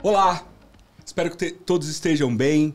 Olá, espero que todos estejam bem.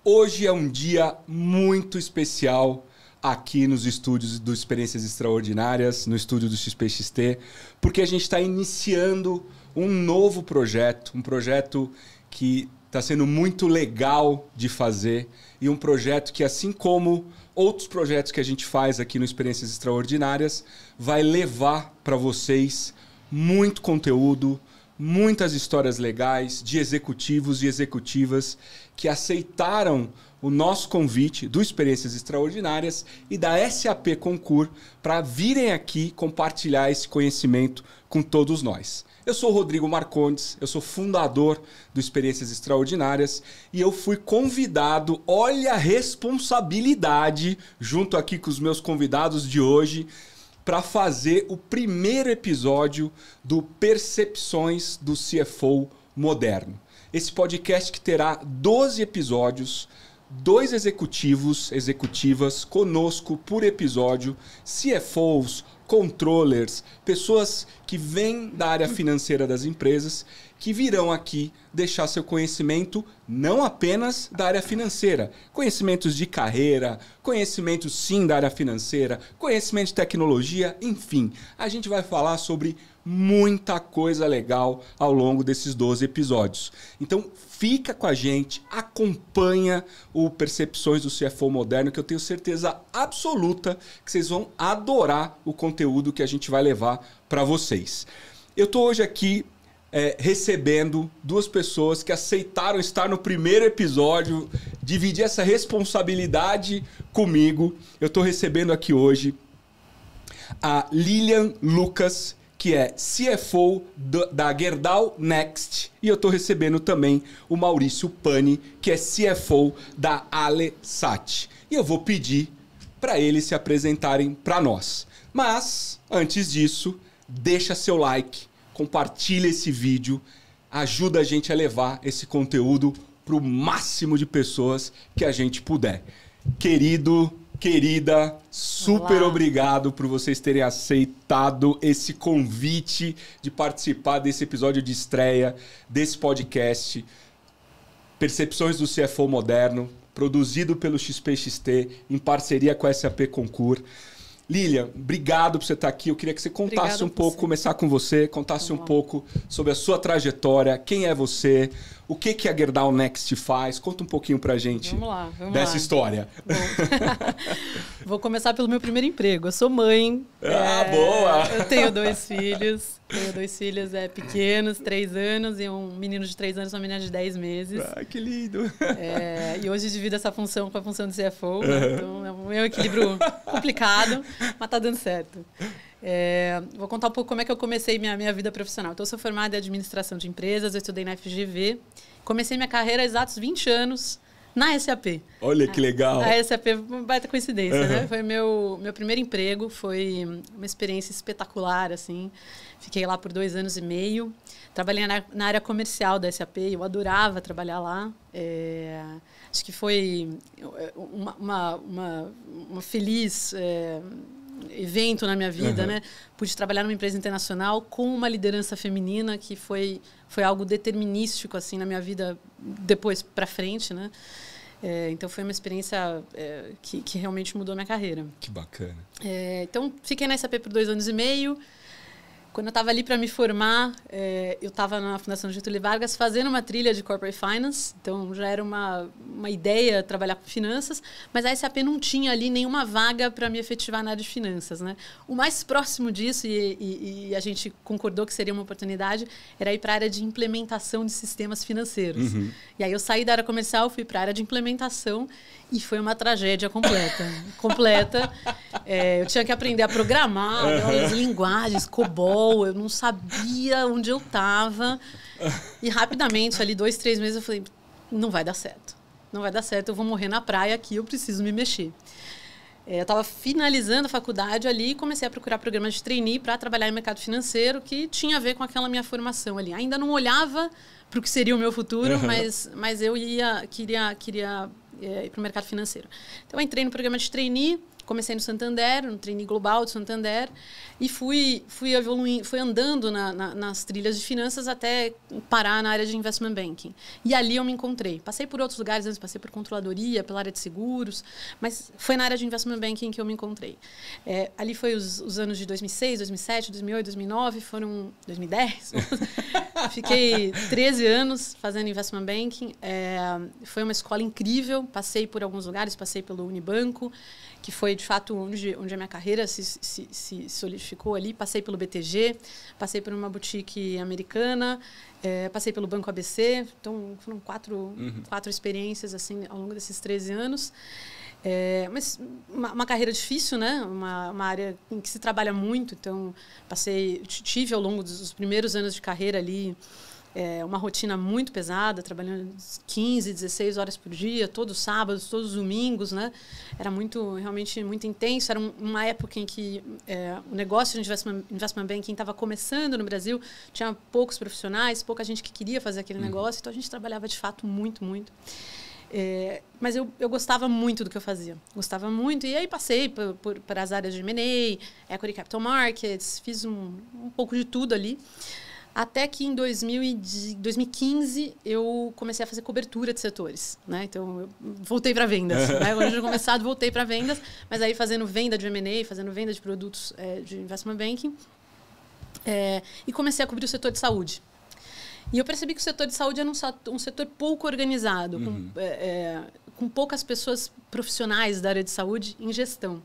Hoje é um dia muito especial aqui nos estúdios do Experiências Extraordinárias, no estúdio do XPXT, porque a gente está iniciando um novo projeto, um projeto que está sendo muito legal de fazer e um projeto que, assim como outros projetos que a gente faz aqui no Experiências Extraordinárias, vai levar para vocês muito conteúdo, muitas histórias legais de executivos e executivas que aceitaram o nosso convite do Experiências Extraordinárias e da SAP Concur para virem aqui compartilhar esse conhecimento com todos nós. Eu sou o Rodrigo Marcondes, eu sou fundador do Experiências Extraordinárias e eu fui convidado, olha a responsabilidade, junto aqui com os meus convidados de hoje, para fazer o primeiro episódio do Percepções do CFO Moderno. Esse podcast que terá 12 episódios, 2 executivas conosco por episódio, CFOs, controllers, pessoas que vêm da área financeira das empresas, que virão aqui deixar seu conhecimento não apenas da área financeira, conhecimentos de carreira, conhecimentos sim da área financeira, conhecimento de tecnologia, enfim. A gente vai falar sobre muita coisa legal ao longo desses 12 episódios. Então fica com a gente, acompanha o Percepções do CFO Moderno, que eu tenho certeza absoluta que vocês vão adorar o conteúdo que a gente vai levar para vocês. Eu estou hoje aqui recebendo 2 pessoas que aceitaram estar no primeiro episódio, dividir essa responsabilidade comigo. Eu estou recebendo aqui hoje a Lilian Lucas, que é CFO da Gerdau Next, e eu estou recebendo também o Maurício Pani, que é CFO da Alesat. E eu vou pedir para eles se apresentarem para nós. Mas, antes disso, deixa seu like, compartilha esse vídeo, ajuda a gente a levar esse conteúdo para o máximo de pessoas que a gente puder. Querida, super obrigado por vocês terem aceitado esse convite de participar desse episódio de estreia desse podcast Percepções do CFO Moderno, produzido pelo XPXT em parceria com a SAP Concur. Lilian, obrigado por você estar aqui. Eu queria que você contasse um pouco, começar com você, contasse um pouco sobre a sua trajetória, quem é você, o que a Gerdau Next faz. Conta um pouquinho pra gente dessa história. Vou começar pelo meu primeiro emprego. Eu sou mãe. Boa! Eu tenho 2 filhos. Pequenos, 3 anos, e um menino de 3 anos e uma menina de 10 meses. Que lindo! E hoje divido essa função com a função de CFO. Né? Então é um equilíbrio complicado, mas tá dando certo. Vou contar um pouco como é que eu comecei minha vida profissional. Então, eu sou formada em administração de empresas, eu estudei na FGV. Comecei minha carreira há exatos 20 anos na SAP. Olha que legal! A SAP, uma baita coincidência, né? Foi meu primeiro emprego, foi uma experiência espetacular, assim. Fiquei lá por 2 anos e meio. Trabalhei na área comercial da SAP, eu adorava trabalhar lá. Acho que foi uma feliz evento na minha vida, né? Pude trabalhar numa empresa internacional com uma liderança feminina que foi algo determinístico assim na minha vida depois para frente, né? Então foi uma experiência que realmente mudou a minha carreira. Que bacana. Então fiquei na SAP por 2 anos e meio. Quando eu estava ali para me formar, eu estava na Fundação Getúlio Vargas fazendo uma trilha de Corporate Finance. Então, já era uma ideia trabalhar com finanças, mas a SAP não tinha ali nenhuma vaga para me efetivar na área de finanças, né? O mais próximo disso, e a gente concordou que seria uma oportunidade, era ir para a área de implementação de sistemas financeiros. E aí eu saí da área comercial, fui para a área de implementação e foi uma tragédia completa. Eu tinha que aprender a programar, as linguagens, COBOL, eu não sabia onde eu estava. E rapidamente, ali 2, 3 meses, eu falei, não vai dar certo. Não vai dar certo, eu vou morrer na praia aqui, eu preciso me mexer. Eu estava finalizando a faculdade ali e comecei a procurar programas de trainee para trabalhar em mercado financeiro, que tinha a ver com aquela minha formação ali. Ainda não olhava para o que seria o meu futuro, mas eu queria ir para o mercado financeiro. Então, eu entrei no programa de trainee, Comecei no Santander, no trainee global do Santander, e fui evoluindo, fui andando nas trilhas de finanças até parar na área de investment banking. E ali eu me encontrei. Passei por outros lugares, antes passei por controladoria, pela área de seguros, mas foi na área de investment banking que eu me encontrei. Ali foi os anos de 2006, 2007, 2008, 2009, foram 2010. Fiquei 13 anos fazendo investment banking. Foi uma escola incrível. Passei por alguns lugares, passei pelo Unibanco, que foi, de fato, onde a minha carreira se solidificou ali. Passei pelo BTG, passei por uma boutique americana, passei pelo Banco ABC. Então, foram quatro experiências assim, ao longo desses 13 anos. Mas uma carreira difícil, né? Uma área em que se trabalha muito. Então, tive ao longo dos primeiros anos de carreira ali uma rotina muito pesada, trabalhando 15, 16 horas por dia, todos os sábados, todos os domingos, né? Era realmente muito intenso. Era uma época em que o negócio de investment banking estava começando no Brasil, tinha poucos profissionais, pouca gente que queria fazer aquele negócio, então a gente trabalhava de fato muito, muito. Mas eu gostava muito do que eu fazia. Gostava muito. E aí passei por as áreas de M&A, Equity Capital Markets, fiz um pouco de tudo ali. Até que em 2015 eu comecei a fazer cobertura de setores, né? Então eu voltei para vendas, né? Quando eu tinha começado, voltei para vendas, mas aí fazendo venda de M&A, fazendo venda de produtos de investment banking, e comecei a cobrir o setor de saúde. E eu percebi que o setor de saúde era um setor pouco organizado, com poucas pessoas profissionais da área de saúde em gestão.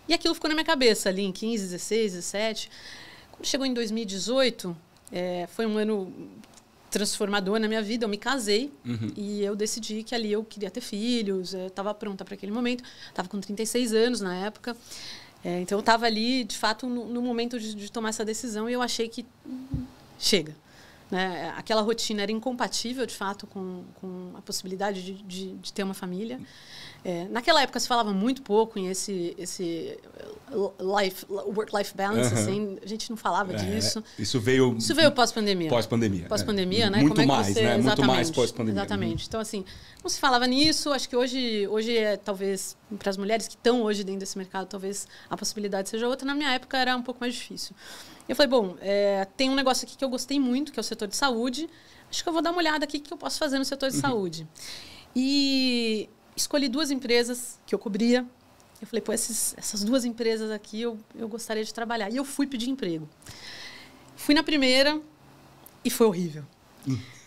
E aquilo ficou na minha cabeça ali em 15, 16, 17. Quando chegou em 2018, foi um ano transformador na minha vida. Eu me casei e eu decidi que ali eu queria ter filhos. Eu estava pronta para aquele momento. Estava com 36 anos na época. Então eu estava ali, de fato, no momento de tomar essa decisão. E eu achei que chega. Né? Aquela rotina era incompatível, de fato, com a possibilidade de ter uma família. Naquela época se falava muito pouco em esse work-life balance, assim, a gente não falava disso. Isso veio pós-pandemia. Pós-pandemia, né? Muito mais, né? Muito mais pós-pandemia. Exatamente. Então, assim, não se falava nisso. Acho que hoje talvez, para as mulheres que estão hoje dentro desse mercado, talvez a possibilidade seja outra. Na minha época era um pouco mais difícil. Eu falei, bom, tem um negócio aqui que eu gostei muito, que é o setor de saúde. Acho que eu vou dar uma olhada aqui que eu posso fazer no setor de saúde. E escolhi 2 empresas que eu cobria. Eu falei, pô, essas 2 empresas aqui eu gostaria de trabalhar. E eu fui pedir emprego. Fui na primeira e foi horrível.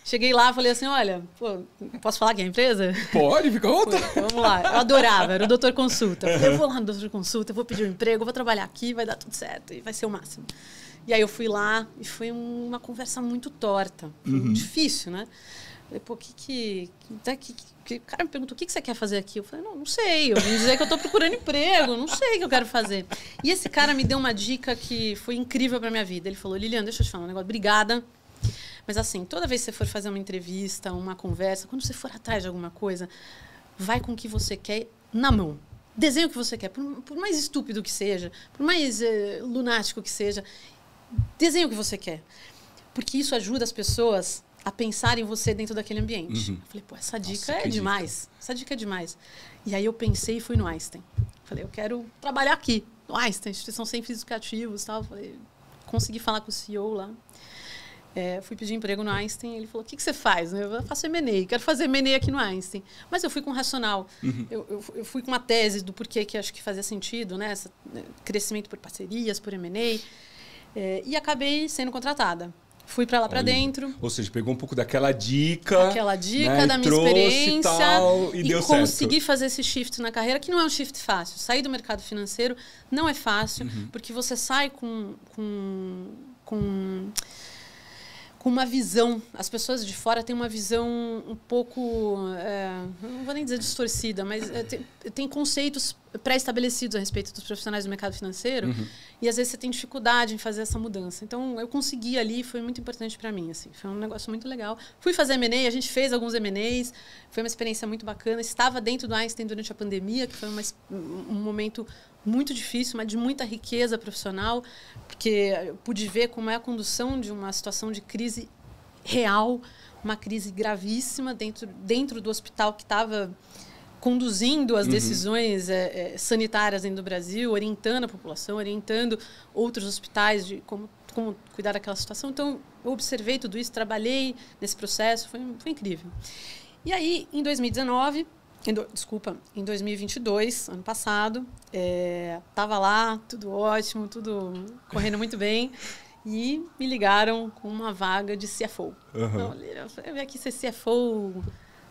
Cheguei lá e falei assim, olha, pô, posso falar que é a empresa? Pode, fica à vontade. Vamos lá. Eu adorava, era o Doutor Consulta. Eu vou lá no Doutor Consulta, eu vou pedir um emprego, eu vou trabalhar aqui, vai dar tudo certo e vai ser o máximo. E aí eu fui lá e foi uma conversa muito torta. Foi difícil, né? Falei, pô, o cara me perguntou, o que você quer fazer aqui? Eu falei, não sei, eu vim dizer que eu estou procurando emprego, não sei o que eu quero fazer. E esse cara me deu uma dica que foi incrível para minha vida. Ele falou, Liliana, deixa eu te falar um negócio, obrigada. Mas assim, toda vez que você for fazer uma entrevista, uma conversa, quando você for atrás de alguma coisa, vai com o que você quer na mão. Desenha o que você quer, por mais estúpido que seja, por mais lunático que seja, desenha o que você quer. Porque isso ajuda as pessoas a pensar em você dentro daquele ambiente. Eu falei, pô, essa dica é demais. Essa dica é demais. E aí eu pensei e fui no Einstein. Falei, eu quero trabalhar aqui, no Einstein, instituição sem fins lucrativos, tal. Falei, consegui falar com o CEO lá. Fui pedir emprego no Einstein. Ele falou, o que você faz? Eu faço M&A, quero fazer M&A aqui no Einstein. Mas eu fui com um racional. Eu fui com uma tese do porquê que acho que fazia sentido, né? Crescimento por parcerias, por M&A. E acabei sendo contratada. Fui para lá para dentro. Ou seja, pegou um pouco daquela dica. Né, da minha experiência. E deu certo. Consegui fazer esse shift na carreira, que não é um shift fácil. Sair do mercado financeiro não é fácil, porque você sai com uma visão. As pessoas de fora têm uma visão um pouco, não vou nem dizer distorcida, mas tem conceitos pré-estabelecidos a respeito dos profissionais do mercado financeiro e às vezes você tem dificuldade em fazer essa mudança. Então eu consegui ali, foi muito importante para mim, assim, foi um negócio muito legal. Fui fazer M&A, a gente fez alguns M&As, foi uma experiência muito bacana. Estava dentro do Einstein durante a pandemia, que foi um momento muito difícil, mas de muita riqueza profissional, porque eu pude ver como é a condução de uma situação de crise real, uma crise gravíssima dentro do hospital que estava conduzindo as decisões sanitárias dentro do Brasil, orientando a população, orientando outros hospitais de como cuidar daquela situação. Então, eu observei tudo isso, trabalhei nesse processo, foi incrível. E aí, em 2019, em 2022, ano passado, estava lá, tudo ótimo, tudo correndo muito bem, e me ligaram com uma vaga de CFO. Então, eu vim aqui ser CFO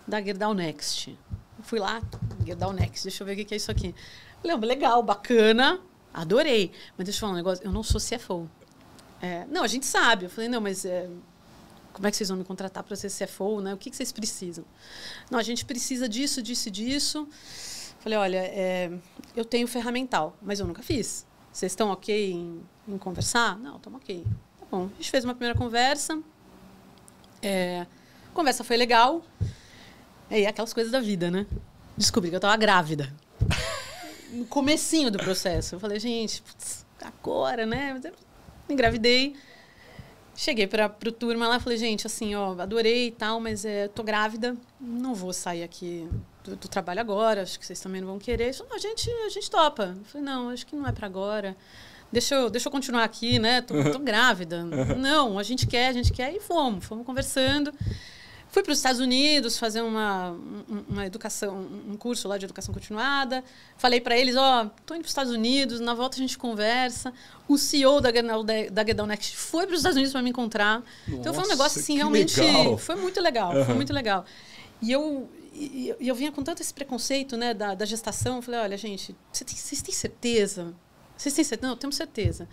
da Gerdau Next. Fui lá, Gerdau Next, deixa eu ver o que é isso aqui. Falei, legal, bacana, adorei. Mas deixa eu falar um negócio, eu não sou CFO. Não, a gente sabe. Eu falei, não, mas como é que vocês vão me contratar para ser CFO, né? O que vocês precisam? Não, a gente precisa disso, disso e disso. Falei, olha, eu tenho ferramental, mas eu nunca fiz. Vocês estão ok em conversar? Não, estamos ok. Tá bom. A gente fez uma primeira conversa. A conversa foi legal. E aquelas coisas da vida, né? Descobri que eu estava grávida. No comecinho do processo. Eu falei, gente, putz, agora, né? Mas eu engravidei. Cheguei para o turma lá e falei, gente, assim, adorei e tal, mas tô grávida, não vou sair aqui do trabalho agora, acho que vocês também não vão querer. Falei, a gente topa. Eu falei, não, acho que não é para agora. Deixa eu continuar aqui, né? Tô grávida. Não, a gente quer e fomos conversando. Fui para os Estados Unidos fazer uma educação, um curso lá de educação continuada. Falei para eles, estou indo para os Estados Unidos, na volta a gente conversa. O CEO da Gerdau Next foi para os Estados Unidos para me encontrar. Nossa, então foi um negócio assim, realmente legal. Foi muito legal, foi muito legal. E eu vinha com tanto esse preconceito, né, da gestação. Eu falei, olha, gente, vocês têm certeza? Vocês têm certeza? Não, temos certeza.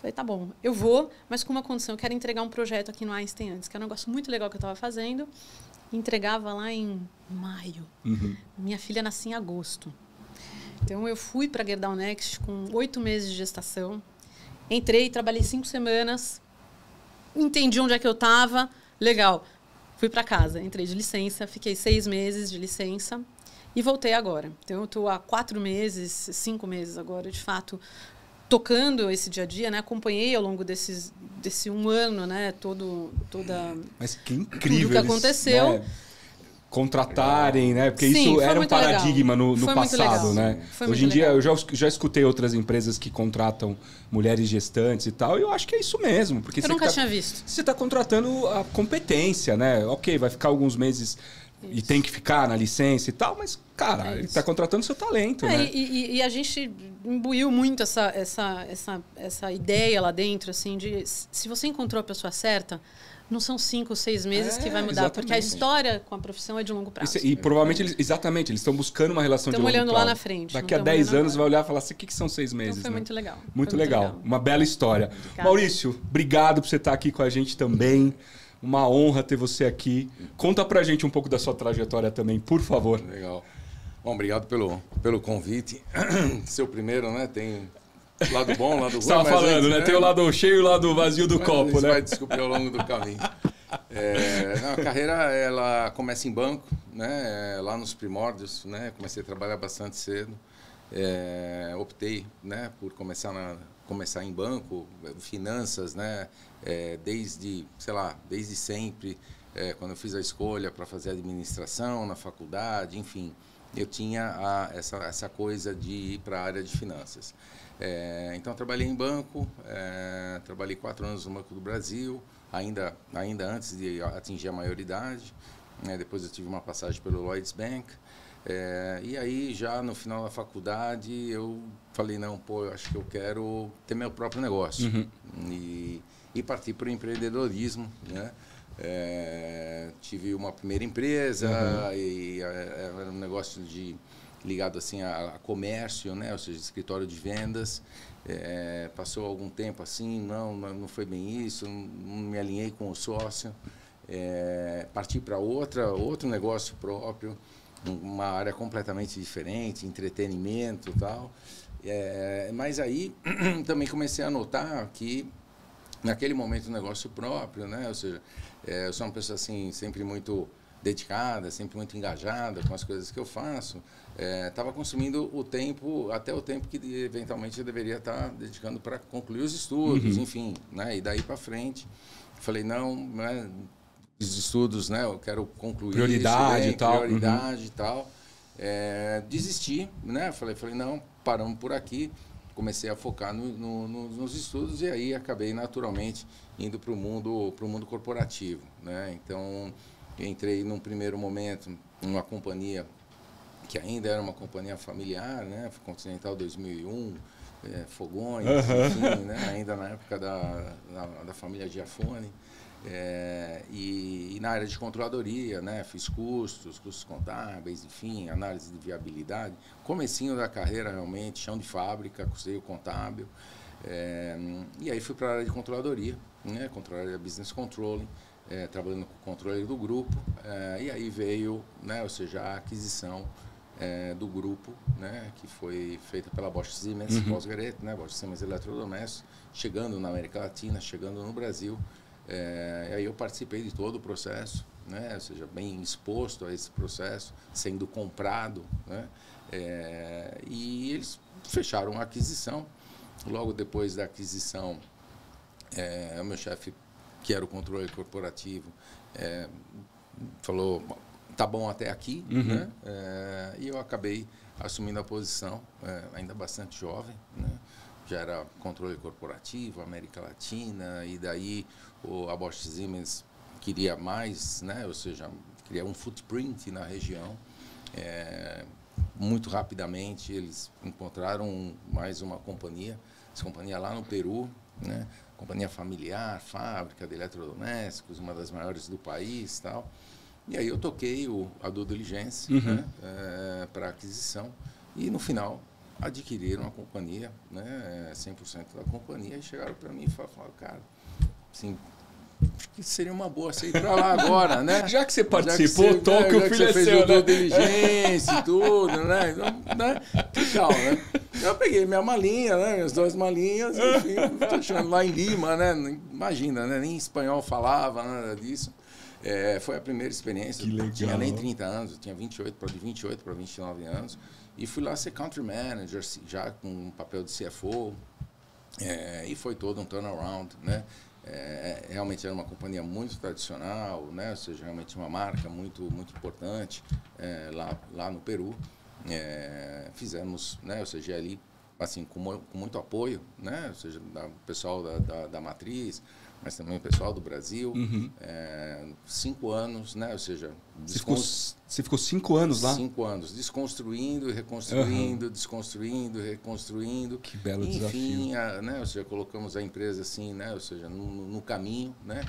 Falei, tá bom, eu vou, mas com uma condição. Eu quero entregar um projeto aqui no Einstein antes, que era um negócio muito legal que eu estava fazendo. Entregava lá em maio. Minha filha nascia em agosto. Então, eu fui para a Gerdau Next com 8 meses de gestação. Entrei, trabalhei 5 semanas. Entendi onde é que eu estava. Legal. Fui para casa. Entrei de licença. Fiquei 6 meses de licença. E voltei agora. Então, eu estou há 4 meses, 5 meses agora, de fato, tocando esse dia a dia, né? Acompanhei ao longo desse 1 ano, né? Toda. Mas que incrível! Tudo que aconteceu. Né? Contratarem, né? Porque Sim, isso era um paradigma no passado, né? Hoje em dia eu já escutei outras empresas que contratam mulheres gestantes e tal, e eu acho que é isso mesmo, porque eu nunca tinha visto. Você está contratando a competência, né? Ok, vai ficar alguns meses e tem que ficar na licença e tal, mas, cara, ele está contratando seu talento, né? E a gente imbuiu muito essa ideia lá dentro, assim, de se você encontrou a pessoa certa, não são 5 ou 6 meses que vai mudar, porque a história com a profissão é de longo prazo. E provavelmente, eles estão buscando uma relação de longo prazo. Estamos olhando lá na frente. Daqui a 10 anos vai olhar e falar assim, o que são 6 meses? Então foi muito legal. Muito legal. Uma bela história. Obrigada. Maurício, obrigado por você estar aqui com a gente também. Uma honra ter você aqui. Conta pra gente um pouco da sua trajetória também, por favor. Legal. Bom, obrigado pelo convite. Seu primeiro, né? Tem lado bom, lado ruim. Você estava falando, né? Tem o lado cheio e o lado vazio do copo, né? Você vai descobrir ao longo do caminho. A carreira, ela começa em banco, né? Lá nos primórdios, né? Comecei a trabalhar bastante cedo. Optei, né? Por começar em banco, finanças, né? Desde sempre, quando eu fiz a escolha para fazer administração na faculdade, enfim, eu tinha essa coisa de ir para a área de finanças. Então, trabalhei em banco, trabalhei 4 anos no Banco do Brasil, ainda antes de atingir a maioridade. Depois eu tive uma passagem pelo Lloyds Bank. E aí, já no final da faculdade, eu falei, não, eu acho que eu quero ter meu próprio negócio. E parti para o empreendedorismo, né? Tive uma primeira empresa e era um negócio ligado assim a comércio, né? Ou seja, escritório de vendas. Passou algum tempo assim, não foi bem isso, não me alinhei com o sócio. Parti para outro negócio próprio, uma área completamente diferente, entretenimento e tal. Mas aí também comecei a notar que naquele momento o negócio próprio, né? Ou seja, eu sou uma pessoa assim sempre muito dedicada, sempre muito engajada com as coisas que eu faço. Estava consumindo até o tempo que eventualmente eu deveria estar dedicando para concluir os estudos, enfim, né? E daí para frente, falei não é, os estudos, né? Eu quero concluir prioridade isso, e tal. Prioridade e tal. desisti, né? Falei, não, paramos por aqui. Comecei a focar nos estudos e aí acabei naturalmente indo para o mundo corporativo, né? Então, entrei num primeiro momento numa companhia que ainda era uma companhia familiar, né? Continental 2001, Fogões, enfim, né? Ainda na época da família Giafone. E na área de controladoria, né? Fiz custos contábeis, enfim, análise de viabilidade. Comecinho da carreira, realmente, chão de fábrica, custeio contábil. E aí fui para a área de controladoria, né? Controladoria Business Controlling, trabalhando com o controle do grupo. E aí veio, né? Ou seja, a aquisição do grupo, né? Que foi feita pela Bosch Siemens, Pós-Garet, né? Bosch Siemens Eletrodomésticos, chegando na América Latina, chegando no Brasil. E aí eu participei de todo o processo, né? Ou seja, bem exposto a esse processo, sendo comprado, né? E eles fecharam a aquisição. Logo depois da aquisição, o meu chefe, que era o controle corporativo, falou, tá bom até aqui, né? E eu acabei assumindo a posição, ainda bastante jovem, né? Já era controle corporativo, América Latina, e daí a Bosch Siemens queria mais, né? Ou seja, queria um footprint na região. Muito rapidamente eles encontraram mais uma companhia, essa companhia lá no Peru, né? Companhia familiar, fábrica de eletrodomésticos, uma das maiores do país, tal. E aí eu toquei a due diligence, né? Para aquisição, e no final adquiriram a companhia, né, 100% da companhia, e chegaram para mim e falaram, cara, assim, acho que seria uma boa você ir para lá agora, né? Já que você participou, toque o filho é seu, né? Já que você fez o due diligence e tudo, né? Então, né? Que tal, né? Eu peguei minha malinha, né? Minhas 2 malinhas, enfim, tô chegando lá em Lima, né? Imagina, né? Nem espanhol falava, nada disso. Foi a primeira experiência, não tinha nem 30 anos, eu tinha 28 para 29 anos. E fui lá ser country manager, já com um papel de CFO, e foi todo um turnaround, né? Realmente era uma companhia muito tradicional, né? Ou seja, realmente uma marca muito importante lá no Peru. Fizemos, né? Ou seja, ali assim, com muito apoio, né? Ou seja, do pessoal da matriz, mas também o pessoal do Brasil. 5 anos, né? Ou seja... Você ficou 5 anos lá? 5 anos, desconstruindo e reconstruindo, desconstruindo e reconstruindo. Que belo desafio. desafio. Né? Ou seja, colocamos a empresa assim, né? Ou seja, no caminho, né?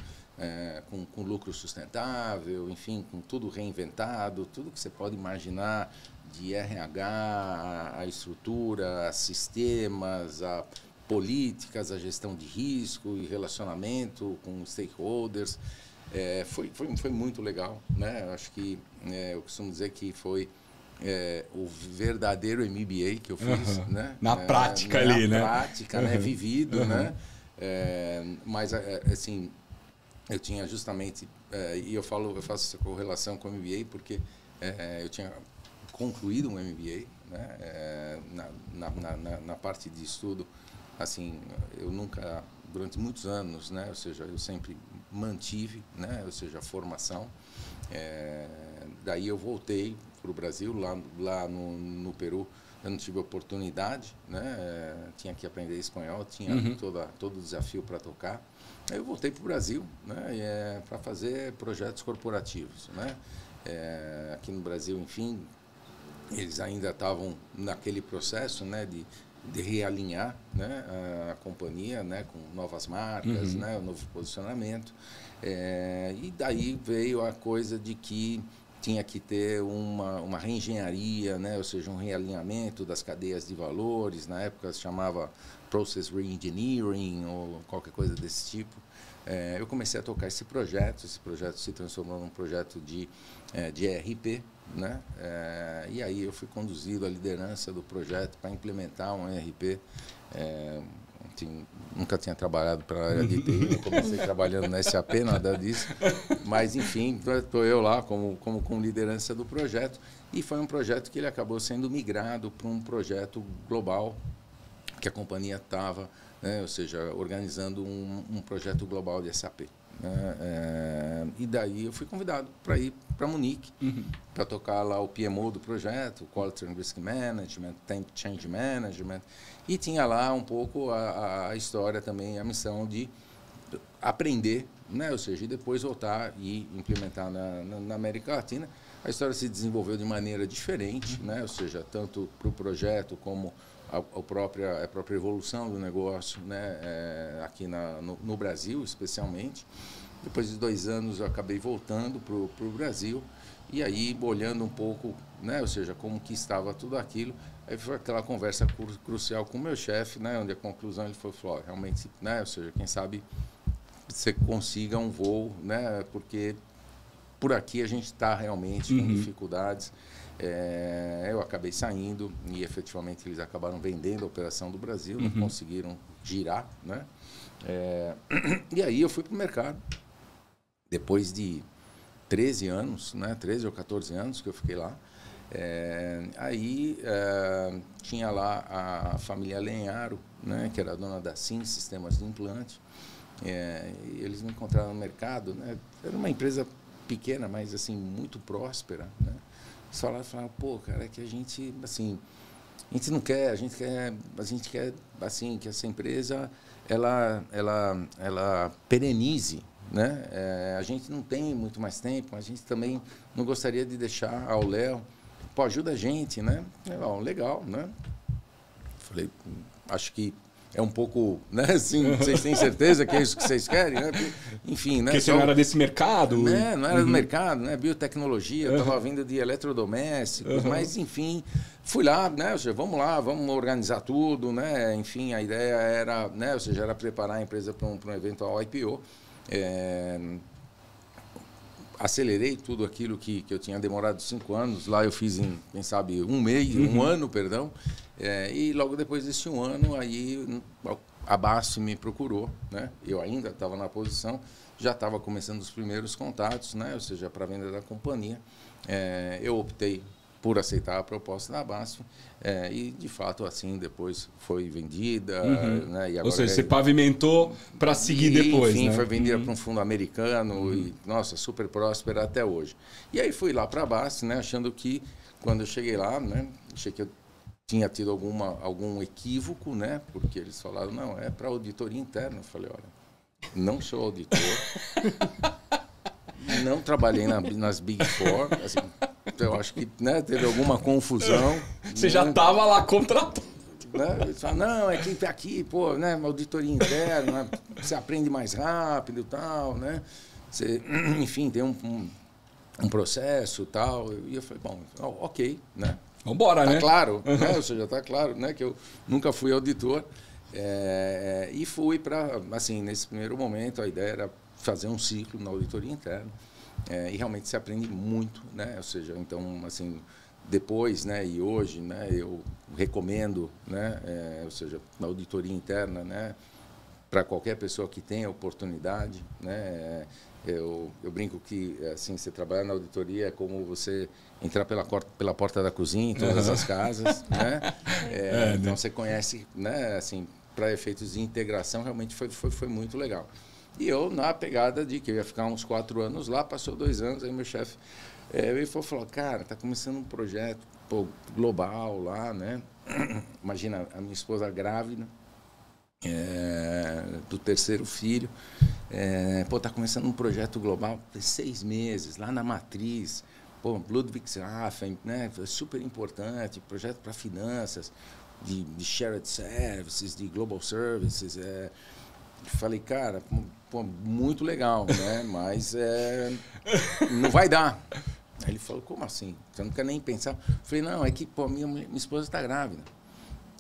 Com lucro sustentável, enfim, com tudo reinventado, tudo que você pode imaginar, de RH, a estrutura, a sistemas, a políticas, a gestão de risco e relacionamento com stakeholders. Foi muito legal, né? Acho que eu costumo dizer que foi o verdadeiro MBA que eu fiz, né? Na prática ali, né? Na prática, né? Vivido, né? Mas, assim, eu tinha justamente... e eu faço essa correlação com o MBA porque eu tinha concluído um MBA, né? Na parte de estudo. Assim, eu nunca, durante muitos anos, né? Ou seja, eu sempre mantive, né? Ou seja, a formação. Daí eu voltei para o Brasil, lá no Peru, eu não tive oportunidade, né? Tinha que aprender espanhol, tinha todo o desafio para tocar. Aí eu voltei para o Brasil, né? Para fazer projetos corporativos, né? Aqui no Brasil, enfim, eles ainda estavam naquele processo, né? De realinhar, né, a companhia, né, com novas marcas, né, um novo posicionamento. E daí veio a coisa de que tinha que ter uma reengenharia, né, ou seja, um realinhamento das cadeias de valores. Na época se chamava Process Reengineering ou qualquer coisa desse tipo. Eu comecei a tocar esse projeto se transformou num projeto de ERP, né? E aí eu fui conduzido à liderança do projeto para implementar um ERP. Nunca tinha trabalhado para a área de TI, eu comecei trabalhando na SAP, nada disso. Mas, enfim, estou eu lá como liderança do projeto. E foi um projeto que ele acabou sendo migrado para um projeto global, que a companhia estava, né, ou seja, organizando um projeto global de SAP. né? E daí eu fui convidado para ir para Munique, para tocar lá o PMO do projeto, Quality and Risk Management, Change Management, e tinha lá um pouco a história também, a missão de aprender, né? Ou seja, e depois voltar e implementar na América Latina. A história se desenvolveu de maneira diferente, né? Ou seja, tanto para o projeto como a própria evolução do negócio, né? Aqui no Brasil, especialmente. Depois de 2 anos, eu acabei voltando para o Brasil e aí olhando um pouco, né? Ou seja, como que estava tudo aquilo. Aí foi aquela conversa crucial com o meu chefe, né? Onde a conclusão ele falou, realmente, né? Ou seja, quem sabe você consiga um voo, né? Porque por aqui a gente está realmente com dificuldades. Eu acabei saindo e efetivamente eles acabaram vendendo a operação do Brasil, não conseguiram girar, né? E aí eu fui para o mercado, depois de 13 anos, né? 13 ou 14 anos que eu fiquei lá. Tinha lá a família Lenharo, né? Que era a dona da SIM, Sistemas de Implante. E eles me encontraram no mercado, né? Era uma empresa pequena, mas assim muito próspera, né? Falaram, pô, cara, é que a gente, assim, a gente não quer, a gente quer assim que essa empresa ela perenize, né? A gente não tem muito mais tempo, mas a gente também não gostaria de deixar ao Léo, pô, ajuda a gente, né? Legal, né? Falei, acho que é um pouco, né, assim, vocês têm certeza que é isso que vocês querem, né? Enfim, né? Porque você não era desse mercado? Né? Não era do mercado, né? Biotecnologia, eu estava vindo de eletrodomésticos, mas, enfim, fui lá, né? Ou seja, vamos lá, vamos organizar tudo, né? Enfim, a ideia era, né? Ou seja, era preparar a empresa para um eventual IPO. Acelerei tudo aquilo que eu tinha demorado 5 anos. Lá eu fiz em, quem sabe, 1 ano, perdão. E logo depois desse 1 ano, aí a BASF me procurou, né? Eu ainda estava na posição, já estava começando os primeiros contatos, né? Ou seja, para a venda da companhia. Eu optei por aceitar a proposta da BASF e, de fato, assim, depois foi vendida. Né? E agora, ou seja, você pavimentou para seguir depois, enfim, né? foi vendida para um fundo americano e, nossa, super próspera até hoje. E aí fui lá para a BASF, né? Achando que, quando eu cheguei lá, né? Achei que eu tinha tido algum equívoco, né? Porque eles falaram, não, é para auditoria interna. Eu falei, olha, não sou auditor, não trabalhei nas Big Four, assim, então eu acho que, né, teve alguma confusão. Você já estava lá contratado. Né? Eles falam, não, é que aqui, pô, né, auditoria interna, você aprende mais rápido e tal, né? Você, enfim, tem um processo e tal. E eu falei, bom, ok, né? Vamos embora, né? Claro, né? Ou seja, está claro, né, que eu nunca fui auditor. E fui para, assim, nesse primeiro momento, a ideia era fazer um ciclo na auditoria interna. E realmente se aprende muito, né? Ou seja, então, assim, depois, né, e hoje, né, eu recomendo, né, ou seja, na auditoria interna, né, para qualquer pessoa que tenha oportunidade, né, eu brinco que, assim, você trabalhar na auditoria é como você entrar pela porta da cozinha em todas as casas, né? Então você conhece, né, assim, para efeitos de integração, realmente foi muito legal. E eu, na pegada de que eu ia ficar uns 4 anos lá, passou 2 anos, aí meu chefe ele falou, cara, tá começando um projeto global lá, né? Imagina, a minha esposa grávida, do 3º filho, tá começando um projeto global, 6 meses, lá na matriz, Ludwigshafen, né? Super importante, projeto para finanças, de shared services, de global services. Falei, cara, muito legal, né? Mas não vai dar. Aí ele falou, como assim? Você não quer nem pensar? Falei, não, é que minha esposa está grávida.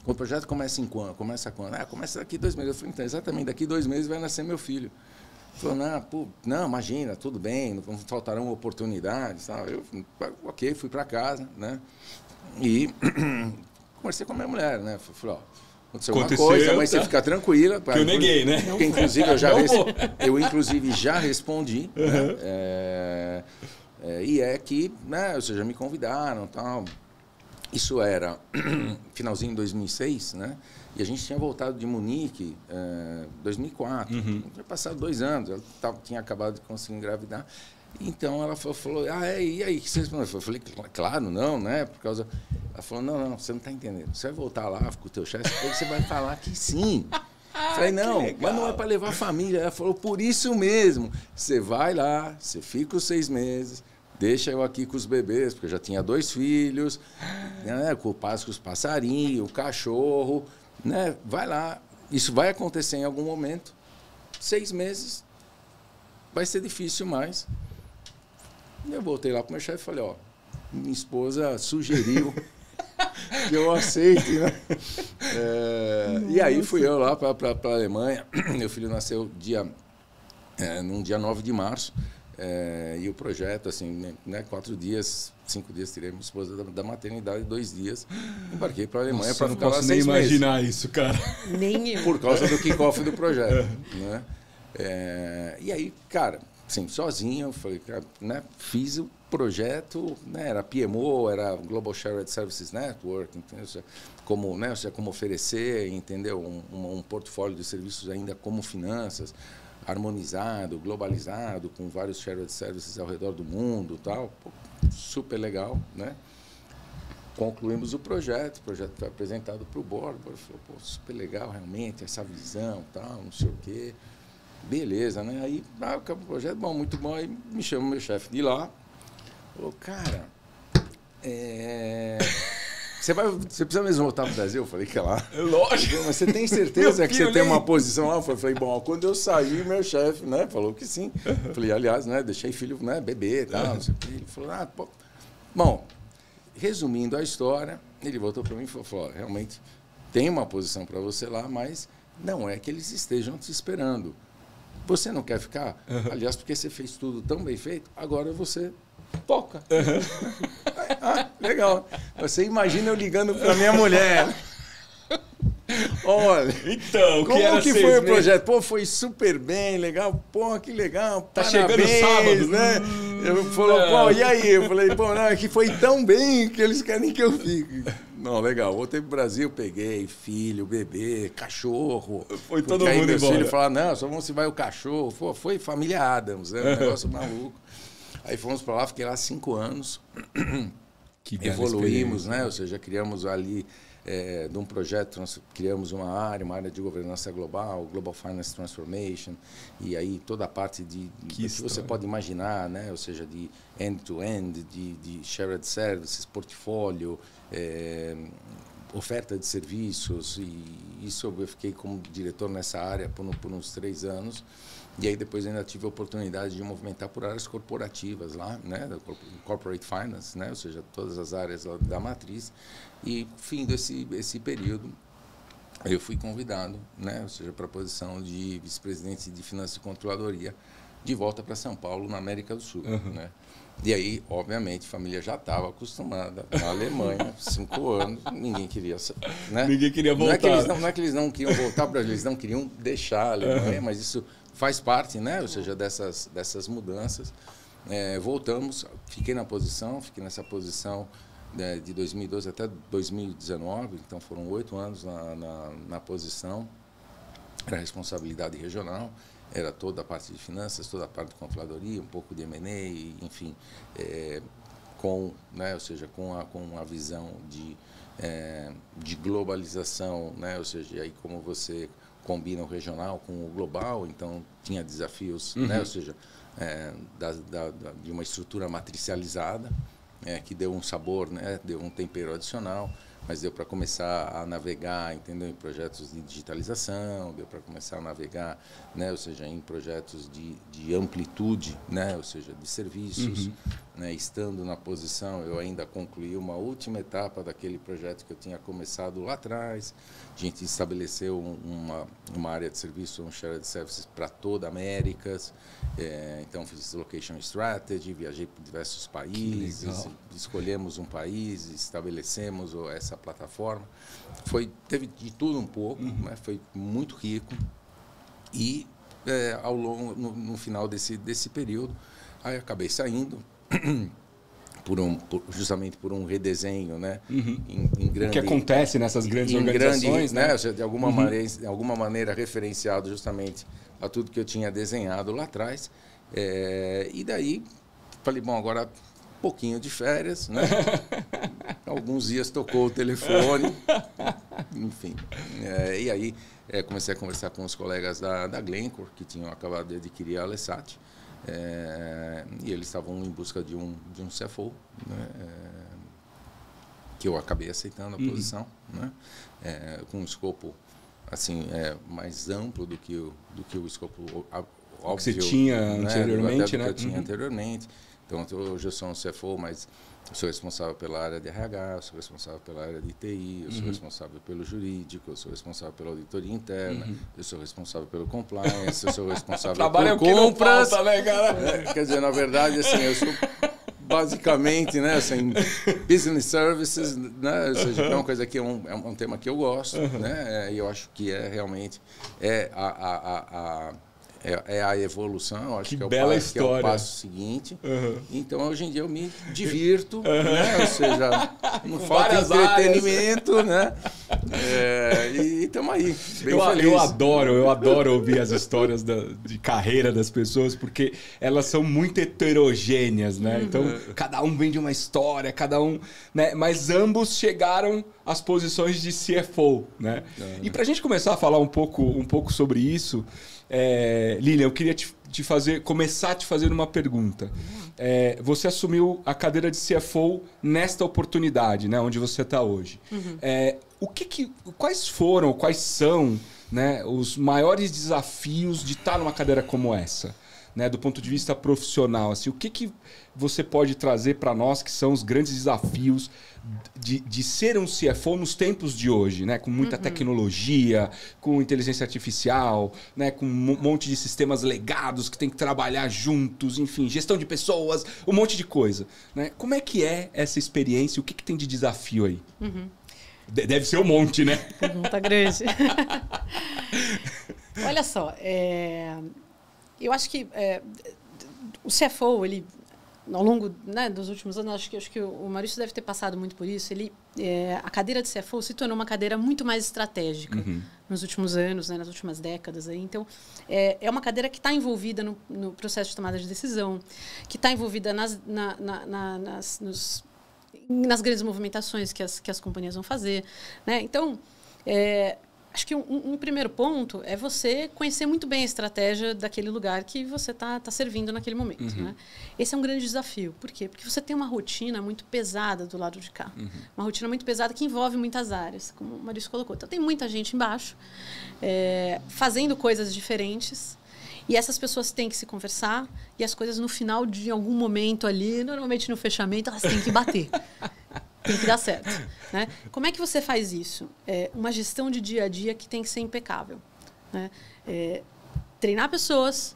O projeto começa em quando? Começa quando? Começa daqui 2 meses. Eu falei, então, exatamente, daqui 2 meses vai nascer meu filho. Ele falou, não, imagina, tudo bem, não faltarão oportunidades. Tal. Eu, ok, fui para casa, né? E conversei com a minha mulher, né? Falei, aconteceu alguma coisa, mas você fica tranquila. Que eu neguei, né? Porque, inclusive, eu inclusive já respondi. Né? E que, né, ou seja, me convidaram, tal. Isso era finalzinho de 2006, né? E a gente tinha voltado de Munique em 2004. Tinha passado 2 anos, ela tinha acabado de conseguir engravidar. Então ela falou, e aí, que você respondeu? Eu falei, claro, não, né? Por causa... Ela falou, não, você não está entendendo. Você vai voltar lá com o teu chefe, você vai falar que sim. Eu falei, não, mas não é para levar a família. Ela falou, por isso mesmo. Você vai lá, você fica os 6 meses, deixa eu aqui com os bebês, porque eu já tinha 2 filhos, né? Com os passarinhos, o cachorro, né? Vai lá. Isso vai acontecer em algum momento. 6 meses vai ser difícil mais. Eu voltei lá para o meu chefe e falei, minha esposa sugeriu que eu aceite, né? E aí fui eu lá para a Alemanha. Meu filho nasceu num dia 9 de março. E o projeto, assim, né, 4 dias, 5 dias, tirei minha esposa da maternidade, 2 dias. Embarquei para a Alemanha para ficar lá 6 meses. Não posso nem imaginar isso, cara. Nem eu. Por causa do kickoff do projeto. Né? E aí, cara, assim, sozinho, eu falei, cara, né, fiz o projeto, né, era PMO, era Global Shared Services Network, entendeu? Como, né, como oferecer, entendeu? Um portfólio de serviços ainda como finanças, harmonizado, globalizado, com vários shared services ao redor do mundo, tal. Pô, super legal, né? Concluímos o projeto foi apresentado para o board, o board falou, pô, super legal, realmente, essa visão, tal, não sei o quê. Beleza, né? Aí, acabou o projeto, bom, muito bom, aí me chama o meu chefe de lá, falou, cara, você precisa mesmo voltar para o Brasil? Eu falei que é lá. Lógico. Mas você tem certeza que você tem uma posição lá? Eu falei, bom, quando eu saí, meu chefe, né, falou que sim. Eu falei, aliás, né, deixei filho, né, bebê e tal, não sei o quê. Ele falou, pô. Bom, resumindo a história, ele voltou para mim e falou, realmente tem uma posição para você lá, mas não é que eles estejam te esperando. Você não quer ficar? Aliás, porque você fez tudo tão bem feito, agora você toca. Legal. Você imagina eu ligando para minha mulher. Olha, então, como que foi o projeto? Pô, foi super bem, legal. Pô, que legal. Tá parabéns, chegando sábado, né? Eu falou, pô, e aí? Eu falei, pô, não, é que foi tão bem que eles querem que eu fique. Não, legal. Voltei pro Brasil, peguei filho, bebê, cachorro. Foi todo aí mundo meus embora. filhos falaram, não, só vamos se vai o cachorro. Pô, foi família Adams, né? Um negócio maluco. Aí fomos para lá, fiquei lá 5 anos. Que evoluímos, né? Ou seja, criamos ali de um projeto, nós criamos uma área de governança global, Global Finance Transformation, e aí toda a parte que você pode imaginar, né? Ou seja, de end-to-end, de shared services, portfólio, oferta de serviços, e isso eu fiquei como diretor nessa área por uns 3 anos. E aí depois ainda tive a oportunidade de movimentar por áreas corporativas lá, né, corporate finance, né, ou seja, todas as áreas da matriz. E fim desse período, eu fui convidado, né, ou seja, para a posição de vice-presidente de finanças e controladoria, de volta para São Paulo, na América do Sul, né. E aí, obviamente, a família já estava acostumada na Alemanha, 5 anos, ninguém queria, né? Ninguém queria voltar. Não é que eles não queriam voltar para eles não queriam deixar a Alemanha, mas isso faz parte, né? Ou seja, dessas mudanças. Voltamos, fiquei nessa posição de 2012 até 2019, então foram 8 anos na posição, era responsabilidade regional, era toda a parte de finanças, toda a parte de controladoria, um pouco de M&A, enfim, né, ou seja, com a visão de globalização, né, ou seja, aí como você combina o regional com o global, então tinha desafios, né, ou seja, de uma estrutura matricializada, que deu um sabor, né, deu um tempero adicional, mas deu para começar a navegar, entendeu, em projetos de digitalização, deu para começar a navegar, né, ou seja, em projetos de amplitude, né, ou seja, de serviços, né, estando na posição, eu ainda concluí uma última etapa daquele projeto que eu tinha começado lá atrás. A gente estabeleceu uma área de serviço, um shared services para toda a Américas, então fiz location strategy, viajei por diversos países, escolhemos um país, estabelecemos essa plataforma. Teve de tudo um pouco, né? Foi muito rico. E ao longo, no final desse período, aí acabei saindo, justamente por um redesenho, né? Em grande, o que acontece nessas grandes organizações, né? De alguma maneira referenciado justamente a tudo que eu tinha desenhado lá atrás. E daí falei, bom, agora um pouquinho de férias, né? Alguns dias tocou o telefone, enfim. E aí comecei a conversar com os colegas da Glencore, que tinham acabado de adquirir a Alessat. E eles estavam em busca de um CFO, né? Que eu acabei aceitando a posição, né? Com um escopo assim, mais amplo do que o escopo óbvio que você tinha, né? Anteriormente, né? Que eu tinha anteriormente. Então, hoje eu sou um CFO, mas eu sou responsável pela área de RH, eu sou responsável pela área de TI, eu sou responsável pelo jurídico, eu sou responsável pela auditoria interna, eu sou responsável pelo compliance, eu sou responsável por compras. Falta, né, cara? Quer dizer, na verdade, assim, eu sou basicamente, né, assim, business services, né, ou seja, é uma coisa que é um tema que eu gosto, né, e eu acho que realmente a evolução, eu acho que é o passo seguinte. Então, hoje em dia, eu me divirto, né? Ou seja, não falta entretenimento, né? E estamos aí, bem felizes. Eu adoro ouvir as histórias de carreira das pessoas, porque elas são muito heterogêneas, né? Então, cada um vem de uma história, cada um... né? Mas ambos chegaram às posições de CFO, né? E para a gente começar a falar um pouco sobre isso... Lilian, eu queria começar a te fazer uma pergunta. Você assumiu a cadeira de CFO nesta oportunidade, né, onde você está hoje. Quais são, né, os maiores desafios de estar numa cadeira como essa? Né, do ponto de vista profissional, assim, o que você pode trazer para nós que são os grandes desafios de ser um CFO nos tempos de hoje, né, com muita tecnologia, com inteligência artificial, né, com um monte de sistemas legados que tem que trabalhar juntos, enfim, gestão de pessoas, um monte de coisa, né? Como é que é essa experiência? O que tem de desafio aí? Deve ser um monte, né? Pergunta grande. Olha só, eu acho que o CFO, ele, ao longo, né, dos últimos anos, acho que o Maurício deve ter passado muito por isso. A cadeira de CFO se tornou uma cadeira muito mais estratégica nos últimos anos, né, nas últimas décadas. Aí. Então, é uma cadeira que está envolvida no processo de tomada de decisão, que está envolvida nas grandes movimentações que as companhias vão fazer. Né? Então, acho que um primeiro ponto é você conhecer muito bem a estratégia daquele lugar que você está servindo naquele momento. Né? Esse é um grande desafio. Por quê? Porque você tem uma rotina muito pesada do lado de cá. Uma rotina muito pesada que envolve muitas áreas, como o Maurício colocou. Então, tem muita gente embaixo fazendo coisas diferentes. E essas pessoas têm que se conversar e as coisas, no final de algum momento ali, normalmente no fechamento, elas têm que bater. Tem que dar certo. Né? Como é que você faz isso? Uma gestão de dia a dia que tem que ser impecável. Né? Treinar pessoas,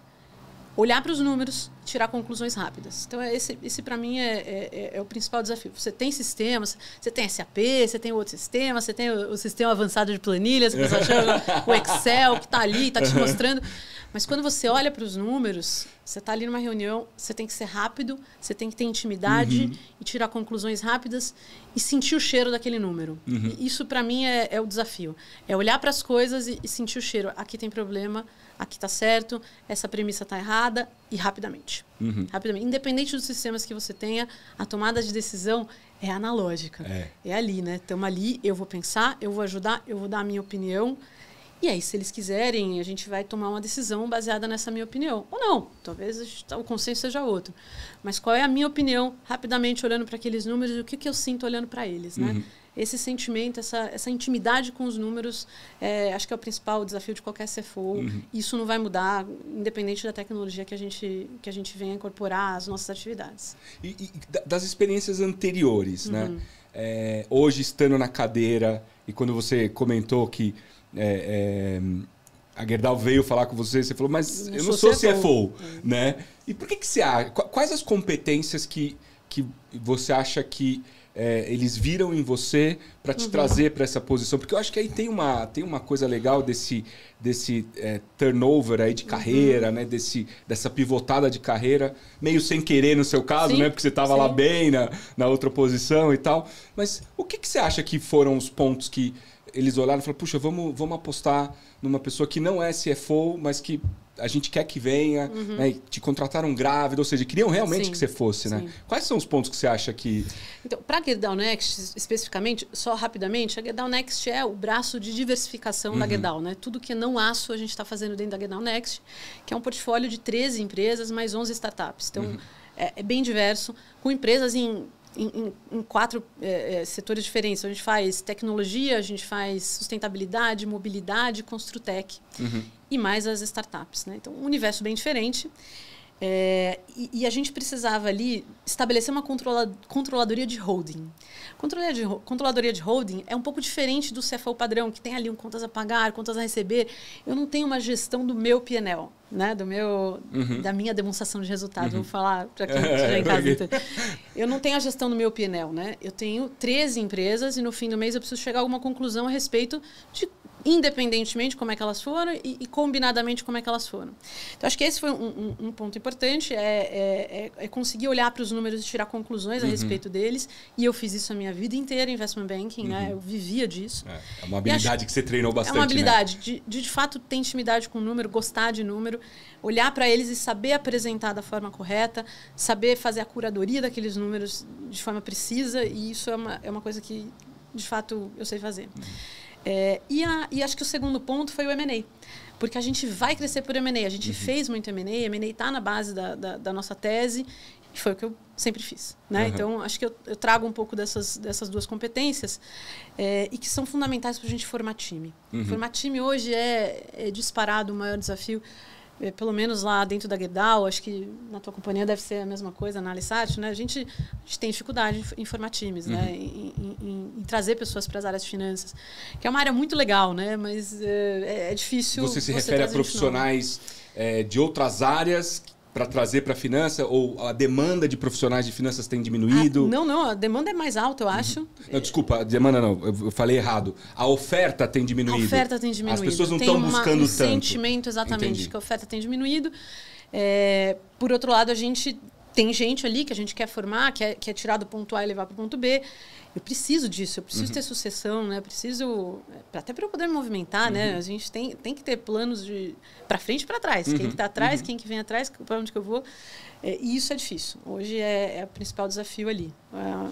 olhar para os números, tirar conclusões rápidas. Então, esse para mim, é o principal desafio. Você tem sistemas, você tem SAP, você tem outro sistema, você tem o sistema avançado de planilhas, que você chama o Excel, que está ali, está te mostrando. Mas quando você olha para os números, você está ali numa reunião, você tem que ser rápido, você tem que ter intimidade e tirar conclusões rápidas e sentir o cheiro daquele número. E isso, para mim, é o desafio. É olhar para as coisas e sentir o cheiro. Aqui tem problema, aqui está certo, essa premissa está errada e rapidamente. Rapidamente. Independente dos sistemas que você tenha, a tomada de decisão é analógica. É ali, né? Estamos ali, eu vou pensar, eu vou ajudar, eu vou dar a minha opinião. E aí, se eles quiserem, a gente vai tomar uma decisão baseada nessa minha opinião. Ou não, talvez o consenso seja outro. Mas qual é a minha opinião, rapidamente olhando para aqueles números, e o que eu sinto olhando para eles, né? Esse sentimento, essa intimidade com os números, acho que é o principal desafio de qualquer CFO. Isso não vai mudar, independente da tecnologia que a gente venha incorporar às nossas atividades. E das experiências anteriores, né? Hoje, estando na cadeira, e quando você comentou que a Gerdau veio falar com você falou, mas eu não sou CFO, né? E por que você acha? Quais as competências que você acha que eles viram em você para te trazer para essa posição? Porque eu acho que aí tem uma coisa legal desse turnover aí de carreira, né? Dessa pivotada de carreira, meio sem querer no seu caso, né? Porque você estava lá bem na outra posição e tal. Mas o que você acha que foram os pontos que eles olharam e falaram, puxa, vamos apostar numa pessoa que não é CFO, mas que a gente quer que venha, né? Te contrataram grávida, ou seja, queriam realmente que você fosse, né? Quais são os pontos que você acha que... Então, para a Gerdau Next, especificamente, só rapidamente, a Gerdau Next é o braço de diversificação da Gerdau, né? Tudo que é não aço a gente está fazendo dentro da Gerdau Next, que é um portfólio de 13 empresas, mais 11 startups. Então, é bem diverso, com empresas em 4 setores diferentes. A gente faz tecnologia, a gente faz sustentabilidade, mobilidade, construtec e mais as startups, né? Então, um universo bem diferente. E a gente precisava ali estabelecer uma controladoria de holding. Controladoria de holding é um pouco diferente do CFO padrão, que tem ali contas a pagar, contas a receber. Eu não tenho uma gestão do meu P&L, né? Da minha demonstração de resultado. Vou falar para quem estiver em casa. Eu não tenho a gestão do meu P&L, né? Eu tenho 13 empresas e no fim do mês eu preciso chegar a alguma conclusão a respeito de, independentemente como é que elas foram e combinadamente como é que elas foram. Então, acho que esse foi um ponto importante, é conseguir olhar para os números e tirar conclusões a respeito deles. E eu fiz isso a minha vida inteira, investment banking, né? Eu vivia disso. É uma habilidade que você treinou bastante, é uma habilidade né? de fato, ter intimidade com o número, gostar de número, olhar para eles e saber apresentar da forma correta, saber fazer a curadoria daqueles números de forma precisa. E isso é uma coisa que, de fato, eu sei fazer. E acho que o segundo ponto foi o M&A. Porque a gente vai crescer por M&A. A gente fez muito M&A. M&A está na base da nossa tese. E foi o que eu sempre fiz, né? Então, acho que eu trago um pouco dessas duas competências e que são fundamentais para a gente formar time. Formar time hoje é disparado o maior desafio. Pelo menos lá dentro da Gerdau, acho que na tua companhia deve ser a mesma coisa, na Alisat, né? A gente tem dificuldade em formar times, né? Em trazer pessoas para as áreas de finanças, que é uma área muito legal, né? Mas é difícil. Você se refere a profissionais de outras áreas para trazer para a finança, ou a demanda de profissionais de finanças tem diminuído? Não, a demanda é mais alta, eu acho. Não, desculpa, a demanda não, eu falei errado. A oferta tem diminuído. A oferta tem diminuído. As pessoas não estão buscando tanto. Tem um sentimento, exatamente, Entendi. que a oferta tem diminuído. Por outro lado, a gente tem gente ali que a gente quer formar, que é tirar do ponto A e levar para o ponto B. Eu preciso disso, eu preciso ter sucessão, né? Até para eu poder me movimentar, né? A gente tem que ter planos para frente e para trás. Quem que está atrás, quem que vem atrás, para onde que eu vou. E isso é difícil. Hoje é o principal desafio ali.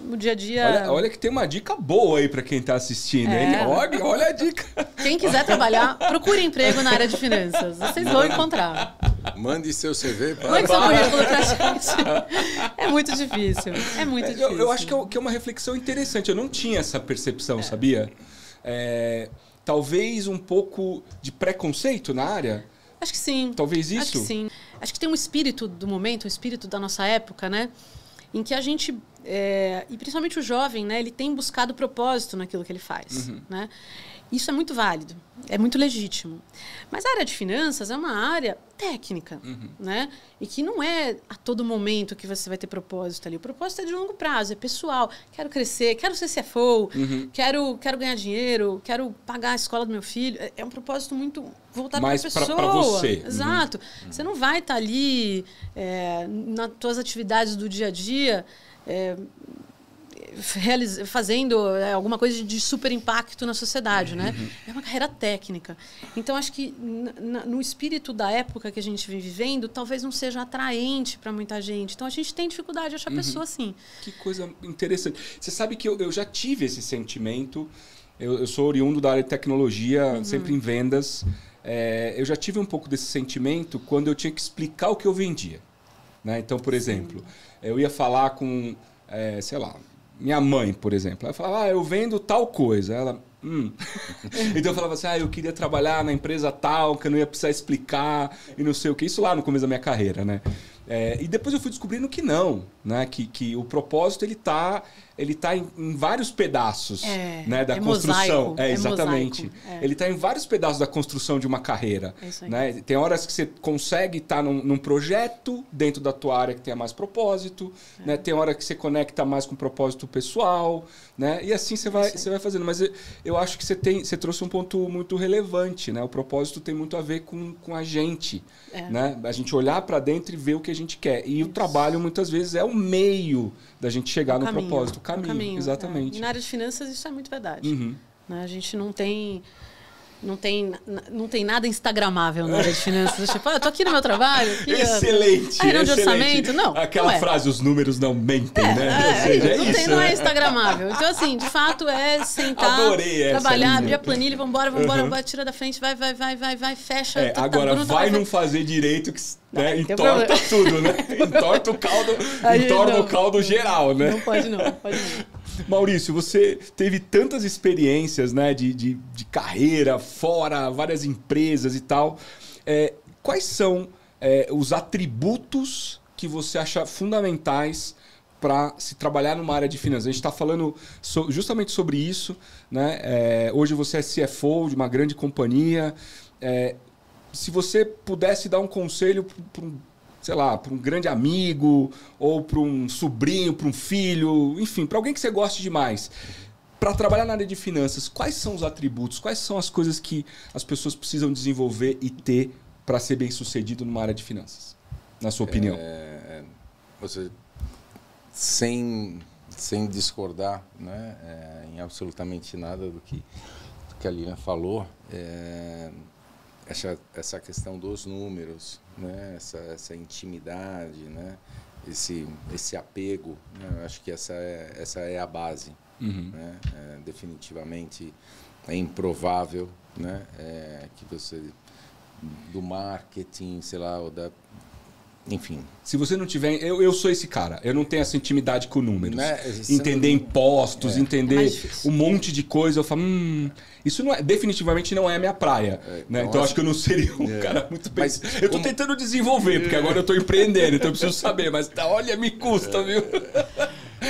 No dia a dia... Olha que tem uma dica boa aí para quem está assistindo. Hein? Olha a dica. Quem quiser trabalhar, procure emprego na área de finanças. Vocês vão encontrar. Mande seu CV para... Mande seu currículo para a gente. É muito difícil. É muito difícil. Eu acho que é uma reflexão interessante. Eu não tinha essa percepção, sabia? Talvez um pouco de preconceito na área. Acho que sim. Talvez isso? Acho que sim. Acho que tem um espírito do momento, um espírito da nossa época, né? Em que a gente, e principalmente o jovem, né? Ele tem buscado propósito naquilo que ele faz, né? Isso é muito válido, é muito legítimo. Mas a área de finanças é uma área técnica, né? E que não é a todo momento que você vai ter propósito ali. O propósito é de longo prazo, é pessoal. Quero crescer, quero ser CFO, quero ganhar dinheiro, quero pagar a escola do meu filho. É um propósito muito voltado para a pessoa. Para você. Exato. Você não vai estar ali nas suas atividades do dia a dia... fazendo alguma coisa de super impacto na sociedade, né? É uma carreira técnica. Então, acho que no espírito da época que a gente vem vivendo, talvez não seja atraente para muita gente. Então, a gente tem dificuldade de achar pessoa assim. Que coisa interessante. Você sabe que eu já tive esse sentimento. Eu sou oriundo da área de tecnologia, sempre em vendas. Eu já tive um pouco desse sentimento quando eu tinha que explicar o que eu vendia, né? Então, por exemplo, eu ia falar com, sei lá, minha mãe, por exemplo. Ela falava, eu vendo tal coisa. Ela, Então eu falava assim, eu queria trabalhar na empresa tal, que eu não ia precisar explicar e não sei o que. Isso lá no começo da minha carreira, né? E depois eu fui descobrindo que não, né? Que o propósito, ele tá ele está em vários pedaços, né, da construção. Mosaico, Exatamente. Mosaico, Ele está em vários pedaços da construção de uma carreira. É isso aí. Né? Tem horas que você consegue estar num projeto dentro da tua área que tenha mais propósito, né? Tem hora que você conecta mais com o propósito pessoal, né? E assim você vai fazendo. Mas eu acho que você trouxe um ponto muito relevante, né? O propósito tem muito a ver com a gente, né? A gente olhar para dentro e ver o que a gente quer. E o trabalho, muitas vezes, é o meio da gente chegar no propósito. O caminho, exatamente. E na área de finanças isso é muito verdade. Uhum. Né? A gente não tem nada instagramável na área de finanças. Tipo, eu tô aqui no meu trabalho. Aqui, excelente. A reunião de orçamento. Não. Aquela frase, os números não mentem, né? Ou seja, não é instagramável. Então, assim, de fato, é sentar, trabalhar, abrir a planilha, vambora, tira da frente, vai, fecha. Agora, não fazer direito que... Né? Entorta tudo, né? Entorta o caldo geral, né? Não pode não. Maurício, você teve tantas experiências, né, de carreira, fora, várias empresas e tal. Quais são os atributos que você acha fundamentais para se trabalhar numa área de finanças? A gente está falando justamente sobre isso, né? Hoje você é CFO de uma grande companhia. Se você pudesse dar um conselho para um grande amigo, ou para um sobrinho, para um filho, enfim, para alguém que você goste demais, para trabalhar na área de finanças, quais são os atributos, quais são as coisas que as pessoas precisam desenvolver e ter para ser bem-sucedido numa área de finanças, na sua opinião? Ou seja, sem discordar, né, em absolutamente nada do que a Lilian falou, essa questão dos números, né? essa intimidade, né? esse apego, né? Eu acho que essa é a base. Né? Definitivamente é improvável, né? Que você, do marketing, sei lá, enfim. Se você não tiver... Eu sou esse cara. Eu não tenho essa intimidade com números. Né? Entender impostos, entender um monte de coisa. Eu falo, isso definitivamente não é a minha praia. Né? Então acho que eu não seria um cara muito bem... Eu estou tentando desenvolver, porque agora eu estou empreendendo, então eu preciso saber. Mas olha, me custa, viu?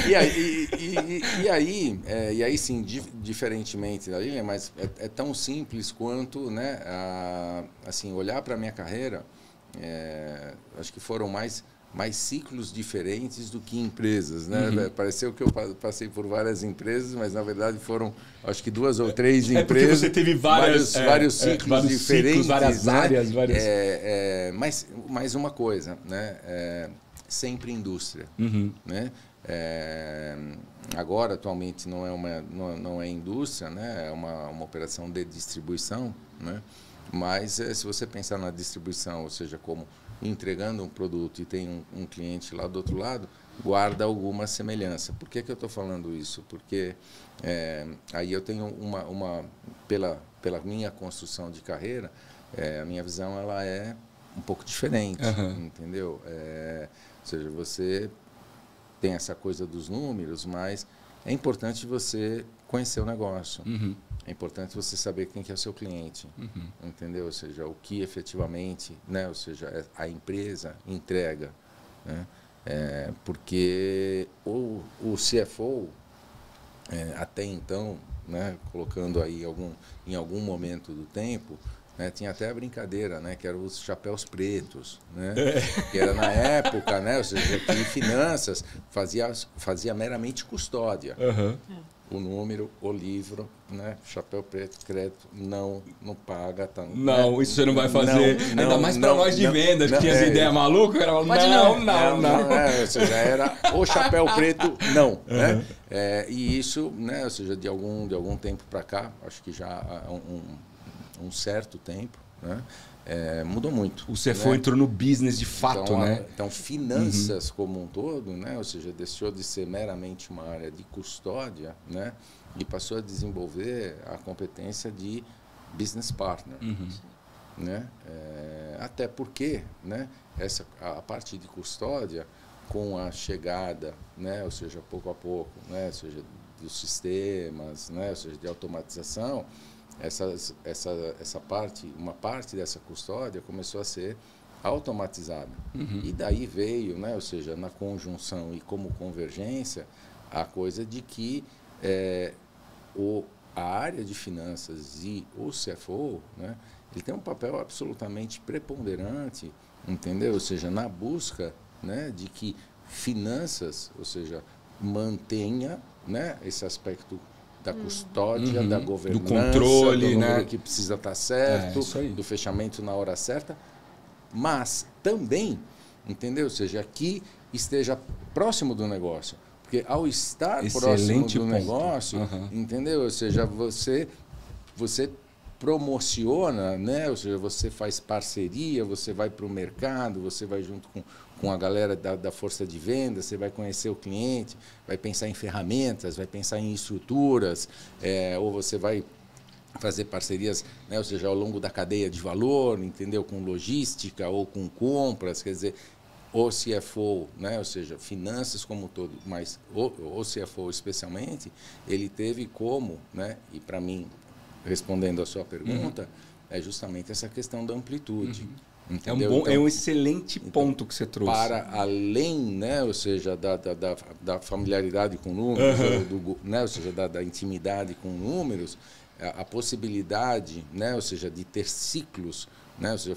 E aí sim, diferentemente da Lilian, mas é tão simples quanto, né, assim, olhar para a minha carreira... acho que foram mais ciclos diferentes do que empresas, né? Pareceu que eu passei por várias empresas, mas na verdade foram, acho que 2 ou 3 empresas. Porque você teve vários ciclos diferentes, várias áreas, mas uma coisa, né? Sempre indústria, né? Agora atualmente não é indústria, né? É uma operação de distribuição, né? Mas se você pensar na distribuição, ou seja, como entregando um produto e tem um cliente lá do outro lado, guarda alguma semelhança. Por que eu estou falando isso? Porque aí eu tenho pela minha construção de carreira, a minha visão ela é um pouco diferente, entendeu? Ou seja, você tem essa coisa dos números, mas é importante você conhecer o negócio. É importante você saber quem que é o seu cliente, entendeu? Ou seja, o que efetivamente, né? Ou seja, a empresa entrega, né? Porque o CFO, até então, né? Colocando aí em algum momento do tempo, né? Tinha até a brincadeira, né? Que eram os chapéus pretos, né? Que era na época, né? Ou seja, que em finanças fazia meramente custódia. O número, o livro, né? Chapéu preto, crédito, não paga. Tá, não, isso você não vai fazer. Ainda mais para nós de vendas, que tinha as ideias malucas, era não. Ou seja, era o chapéu preto, não. Né? E isso, né? Ou seja, de algum tempo para cá, acho que já há um certo tempo, né? Mudou muito. O CFO entrou no business de fato, né? Então, finanças como um todo, né? Ou seja, deixou de ser meramente uma área de custódia, né? E passou a desenvolver a competência de business partner, né? Até porque, né? A parte de custódia, com a chegada, né? Ou seja, pouco a pouco, né? Ou seja, dos sistemas, né? Ou seja, de automatização, uma parte dessa custódia começou a ser automatizada. E daí veio, né, ou seja, na conjunção e como convergência, a coisa de que a área de finanças e o CFO, né, ele tem um papel absolutamente preponderante, entendeu? Ou seja, na busca, né, de que finanças, ou seja, mantenha, né, esse aspecto da custódia, da governança, do controle, do número, né, que precisa estar certo, isso aí, do fechamento na hora certa, mas também, entendeu? Ou seja, que esteja próximo do negócio. Porque ao estar próximo do negócio, entendeu? Ou seja, você promociona, né? Ou seja, você faz parceria, você vai para o mercado, você vai junto com a galera da força de venda, você vai conhecer o cliente, vai pensar em ferramentas, vai pensar em estruturas, ou você vai fazer parcerias, né? Ou seja, ao longo da cadeia de valor, entendeu? Com logística ou com compras, quer dizer, o CFO, né? Ou seja, finanças como um todo, mas o CFO especialmente, ele teve como, né? E para mim, respondendo a sua pergunta, é justamente essa questão da amplitude. Entendeu? É um excelente ponto que você trouxe. Para além, né? Ou seja, da familiaridade com números, né? Ou seja, da intimidade com números, a possibilidade, né? Ou seja, de ter ciclos, né? Ou seja,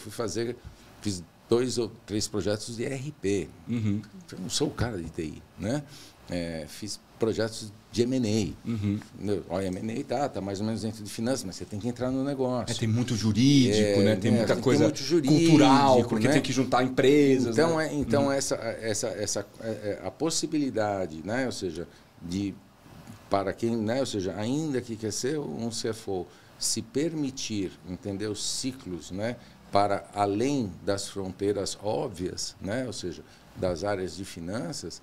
fiz 2 ou 3 projetos de ERP. Eu não sou o cara de TI, né? Fiz projetos de M&A. O M&A tá mais ou menos dentro de finanças, mas você tem que entrar no negócio. Tem muito jurídico, né? Tem muita coisa muito jurídico, cultural, porque né? tem que juntar empresas. Então, né? Então a possibilidade, né? Ou seja, para quem, né? Ou seja, ainda que quer ser um CFO, se permitir, entender os ciclos, né? Para além das fronteiras óbvias, né? Ou seja, das áreas de finanças,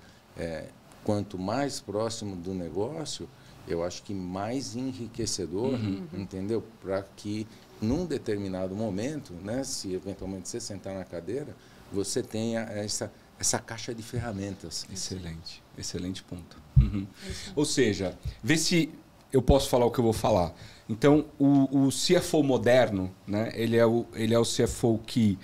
quanto mais próximo do negócio, eu acho que mais enriquecedor, entendeu? Para que, num determinado momento, né? Se eventualmente você sentar na cadeira, você tenha essa caixa de ferramentas. Excelente ponto. Ou seja, vê se eu posso falar o que eu vou falar. Então, o CFO moderno, né, ele é o CFO que,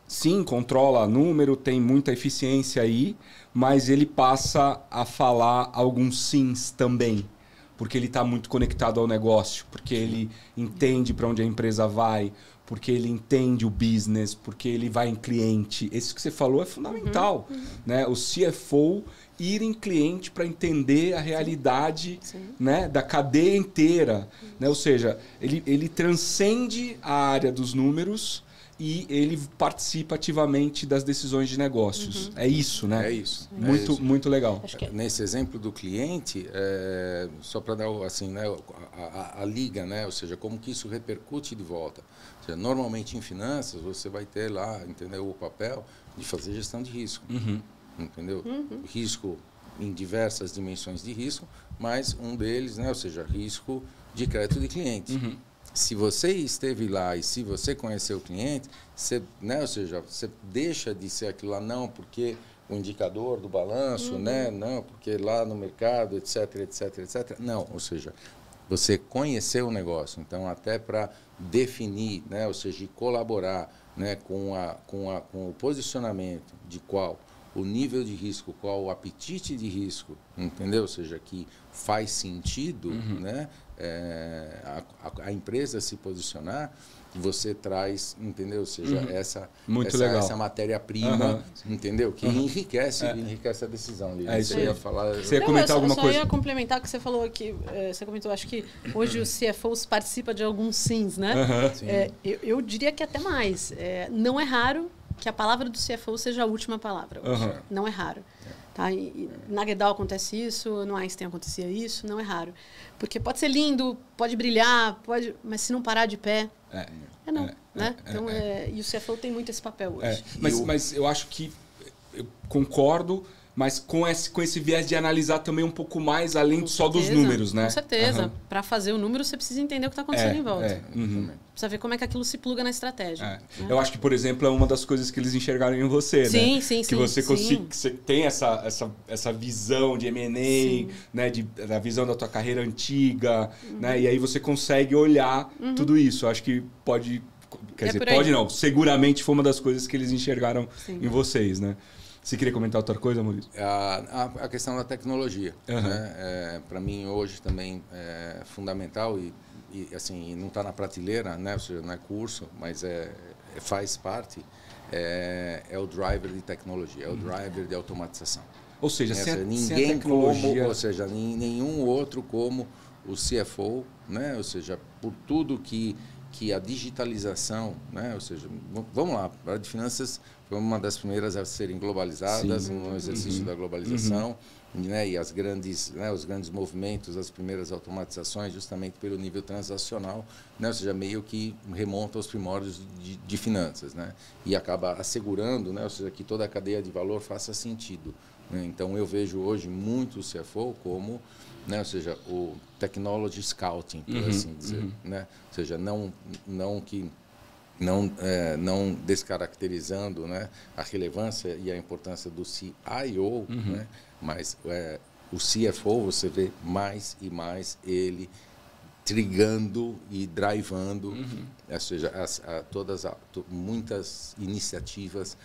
sim, controla número, tem muita eficiência aí, mas ele passa a falar alguns sims também, porque ele está muito conectado ao negócio, porque ele entende para onde a empresa vai, porque ele entende o business, porque ele vai em cliente. Isso que você falou é fundamental. Né? O CFO ir em cliente para entender a realidade né, da cadeia inteira. Né? Ou seja, ele transcende a área dos números e ele participa ativamente das decisões de negócios. É isso, né? É isso. Muito legal. Nesse exemplo do cliente, só para dar assim, né, a liga, né? Ou seja, como que isso repercute de volta. Ou seja, normalmente em finanças você vai ter lá, entendeu, o papel de fazer gestão de risco. Entendeu? Risco em diversas dimensões de risco, mas um deles, né, ou seja, risco de crédito de cliente. Se você esteve lá e se você conheceu o cliente, você, né, ou seja, você deixa de ser aquilo lá, não, porque o indicador do balanço, né, não, porque lá no mercado, etc, etc, etc. Não, ou seja, você conheceu o negócio, então até para definir, né, ou seja, de colaborar, né, com o posicionamento de qual o nível de risco, qual o apetite de risco, entendeu? Ou seja, que faz sentido, né? A empresa se posicionar, você traz, entendeu? Ou seja, essa matéria-prima, entendeu? Que enriquece a decisão. Você ia falar... Você ia comentar alguma coisa? Eu só ia complementar o que você falou aqui. Você comentou, acho que hoje os CFOs participam de alguns sims, né? Eu diria que até mais. Não é raro que a palavra do CFO seja a última palavra hoje. Não é raro. Tá? Na Gerdau acontece isso, no Einstein acontecia isso, não é raro. Porque pode ser lindo, pode brilhar, mas se não parar de pé, não. Né? Então, e o CFO tem muito esse papel hoje. Mas eu acho que, eu concordo, mas com esse viés de analisar também um pouco mais além só dos números, né? Com certeza. Para fazer o número, você precisa entender o que está acontecendo em volta. Precisa ver como é que aquilo se pluga na estratégia. Né? Eu acho que, por exemplo, é uma das coisas que eles enxergaram em você, né? Sim. Que você tem essa visão de M&A, né? Da visão da tua carreira antiga, né? E aí você consegue olhar tudo isso. Eu acho que pode... Quer dizer, pode não. Seguramente foi uma das coisas que eles enxergaram em vocês, né? Você queria comentar outra coisa, Maurício? A questão da tecnologia. Né? Para mim, hoje, também é fundamental e assim, não está na prateleira, né? Ou seja, não é curso, mas faz parte, é o driver de tecnologia, é o driver de automatização. Ou seja, ninguém tecnologia... ou seja, nenhum outro como o CFO, né? Ou seja, por tudo que a digitalização, né? Ou seja, vamos lá, a área de finanças foi uma das primeiras a serem globalizadas, no exercício da globalização, né? E os grandes movimentos, as primeiras automatizações, justamente pelo nível transacional, né? Ou seja, meio que remonta aos primórdios de finanças, né? E acaba assegurando, né? Ou seja, que toda a cadeia de valor faça sentido. Né? Então, eu vejo hoje muito o CFO como, né? Ou seja, o technology scouting, por assim dizer, né? Ou seja, não descaracterizando, né, a relevância e a importância do CIO, né? Mas o CFO, você vê mais e mais ele trigando e drivando, ou seja, muitas iniciativas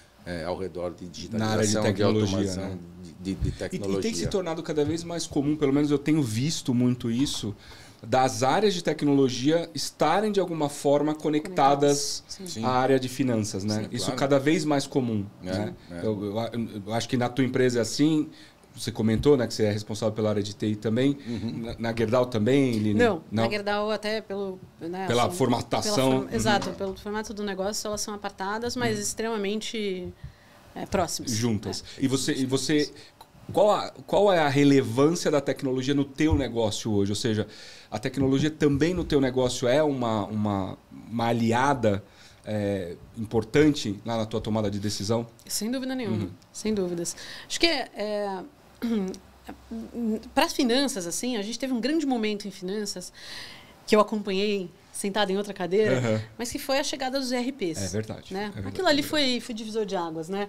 ao redor de digitalização, de automação, né? de tecnologia. E tem se tornado cada vez mais comum, pelo menos eu tenho visto muito isso, das áreas de tecnologia estarem de alguma forma conectadas à área de finanças, né? Sim, isso claro. Cada vez mais comum. Né? Eu acho que na tua empresa é assim. Você comentou, né, que você é responsável pela área de TI também. Na Gerdau também? Não, na Gerdau até pela assim, formatação. Exato, pelo formato do negócio elas são apartadas, mas extremamente próximas. Juntas. E você qual é a relevância da tecnologia no teu negócio hoje? Ou seja, a tecnologia também no teu negócio é uma aliada importante lá na tua tomada de decisão? Sem dúvida nenhuma, sem dúvidas. Acho que para as finanças, assim, a gente teve um grande momento em finanças que eu acompanhei sentada em outra cadeira, mas que foi a chegada dos ERPs. É verdade. Né? Aquilo ali foi divisor de águas, né?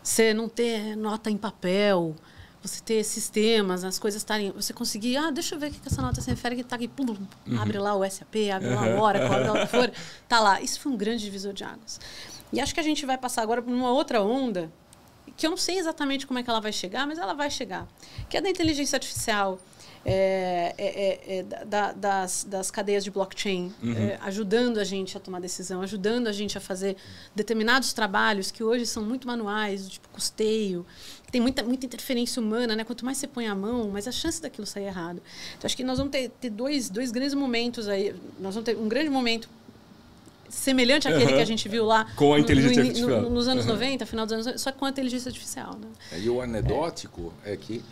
Você não ter nota em papel, você ter sistemas, as coisas estarem... Você conseguir, deixa eu ver o que essa nota se refere, que está aqui, pum, abre lá o SAP, abre lá a Oracle, abre lá o que for, tá lá. Isso foi um grande divisor de águas. E acho que a gente vai passar agora por uma outra onda, que eu não sei exatamente como é que ela vai chegar, mas ela vai chegar, que é da inteligência artificial, das cadeias de blockchain, ajudando a gente a tomar decisão, ajudando a gente a fazer determinados trabalhos que hoje são muito manuais, tipo custeio, que tem muita interferência humana, né? Quanto mais você põe a mão, mais a chance daquilo sair errado. Então, acho que nós vamos ter dois grandes momentos aí. Nós vamos ter um grande momento semelhante àquele que a gente viu lá com a inteligência artificial. Nos anos 90, final dos anos 90, só com a inteligência artificial. Né? E o anedótico é que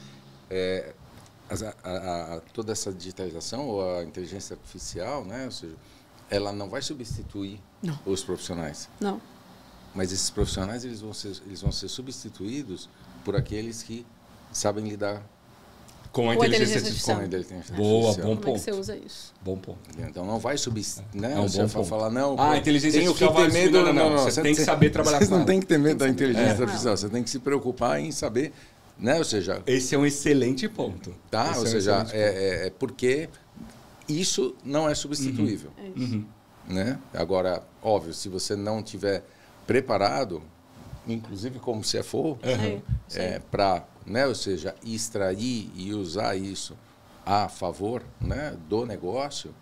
toda essa digitalização ou a inteligência artificial, né, ou seja, ela não vai substituir os profissionais. Não. Mas esses profissionais eles vão ser substituídos por aqueles que sabem lidar com a inteligência artificial. Boa, bom ponto. Como é que você usa isso? Bom ponto. Então não vai substituir, né? Você vai falar não. A inteligência artificial vai medo, não. Você tem que saber trabalhar com ela. Você não tem que ter medo da inteligência artificial. Você tem que se preocupar em saber, né? Ou seja, esse é um excelente ponto. Tá? Ou seja, porque isso não é substituível. Né? Agora, óbvio, se você não tiver preparado, inclusive como CFO, para, né, ou seja, extrair e usar isso a favor, né, do negócio,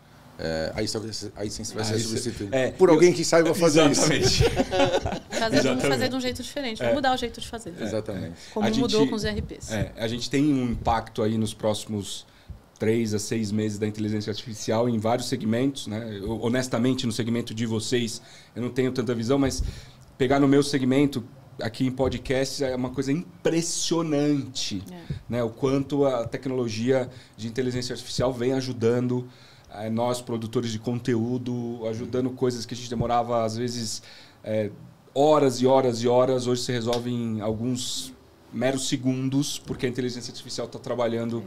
aí sim você vai ser substituído por alguém que saiba fazer isso. Fazer de um jeito diferente, vai mudar o jeito de fazer. Exatamente. Como mudou com os ERPs. A gente tem um impacto aí nos próximos 3 a 6 meses da inteligência artificial em vários segmentos, né? Honestamente, no segmento de vocês, eu não tenho tanta visão, mas pegar no meu segmento, aqui em podcast, é uma coisa impressionante, né? O quanto a tecnologia de inteligência artificial vem ajudando nós, produtores de conteúdo, ajudando coisas que a gente demorava, às vezes, horas e horas e horas, hoje se resolve em alguns meros segundos, porque a inteligência artificial está trabalhando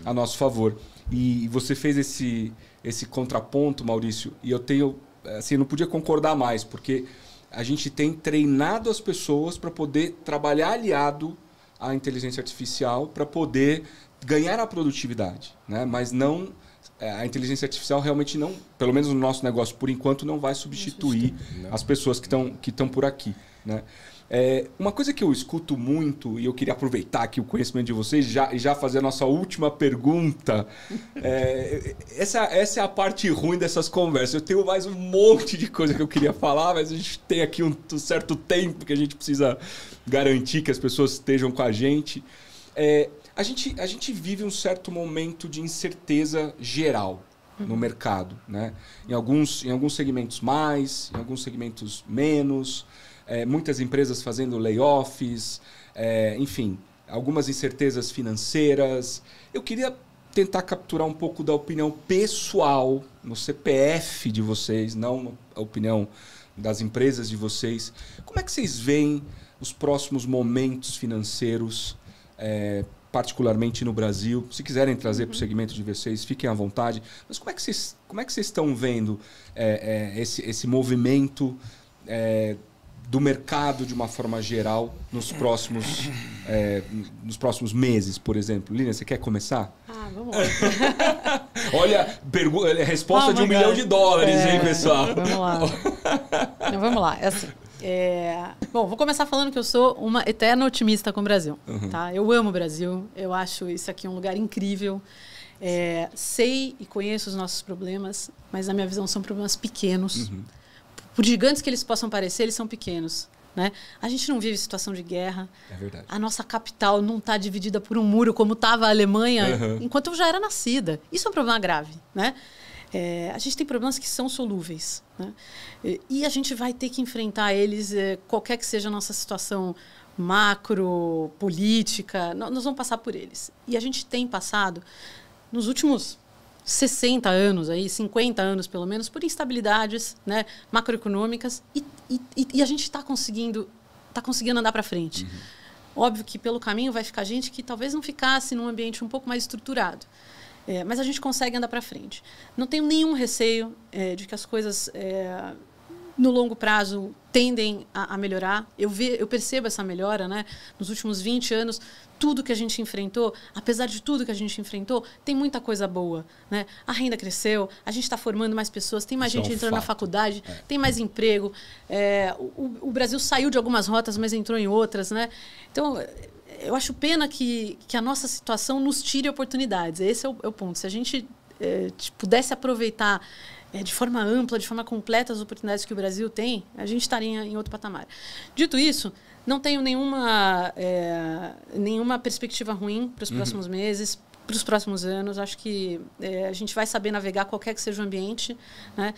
a nosso favor. E você fez esse contraponto, Maurício, e eu tenho, assim, não podia concordar mais, porque a gente tem treinado as pessoas para poder trabalhar aliado à inteligência artificial, para poder ganhar a produtividade, né? Mas não a inteligência artificial realmente não, pelo menos no nosso negócio, por enquanto, não vai substituir as pessoas que estão por aqui, né? Uma coisa que eu escuto muito, e eu queria aproveitar aqui o conhecimento de vocês e já fazer a nossa última pergunta. Essa é a parte ruim dessas conversas. Eu tenho mais um monte de coisa que eu queria falar, mas a gente tem aqui um certo tempo que a gente precisa garantir que as pessoas estejam com a gente. A gente vive um certo momento de incerteza geral no mercado, né? Em alguns segmentos mais, em alguns segmentos menos. Muitas empresas fazendo layoffs, enfim, algumas incertezas financeiras. Eu queria tentar capturar um pouco da opinião pessoal, no CPF de vocês, não a opinião das empresas de vocês. Como é que vocês veem os próximos momentos financeiros, particularmente no Brasil? Se quiserem trazer para o segmento de vocês, fiquem à vontade. Mas como é que vocês estão vendo esse movimento do mercado de uma forma geral nos próximos meses, por exemplo? Lilian, você quer começar? Vamos lá. Olha, resposta de $1 milhão, hein, pessoal? Vamos lá. Então, vamos lá. Bom, vou começar falando que eu sou uma eterna otimista com o Brasil. Tá? Eu amo o Brasil. Eu acho isso aqui um lugar incrível. Sei e conheço os nossos problemas, mas na minha visão são problemas pequenos. Por gigantes que eles possam parecer, eles são pequenos, né? A gente não vive situação de guerra. É verdade. A nossa capital não está dividida por um muro como estava a Alemanha enquanto eu já era nascida. Isso é um problema grave, né? A gente tem problemas que são solúveis, né? E a gente vai ter que enfrentar eles, qualquer que seja a nossa situação macro, política, nós vamos passar por eles. E a gente tem passado, nos últimos 60 anos, 50 anos pelo menos, por instabilidades, né, macroeconômicas, e a gente está conseguindo andar para frente. Óbvio que pelo caminho vai ficar gente que talvez não ficasse num ambiente um pouco mais estruturado. Mas a gente consegue andar para frente. Não tenho nenhum receio de que as coisas, no longo prazo, tendem a melhorar. Eu percebo essa melhora, né? Nos últimos 20 anos, tudo que a gente enfrentou, apesar de tudo que a gente enfrentou, tem muita coisa boa, né? A renda cresceu, a gente está formando mais pessoas, tem mais gente entrando na faculdade, tem mais emprego. O Brasil saiu de algumas rotas, mas entrou em outras, né? Então, eu acho pena que a nossa situação nos tire oportunidades. Esse é o ponto. Se a gente pudesse aproveitar de forma ampla, de forma completa as oportunidades que o Brasil tem, a gente estaria em outro patamar. Dito isso, não tenho nenhuma perspectiva ruim para os próximos meses, para os próximos anos. Acho que a gente vai saber navegar qualquer que seja o ambiente, né?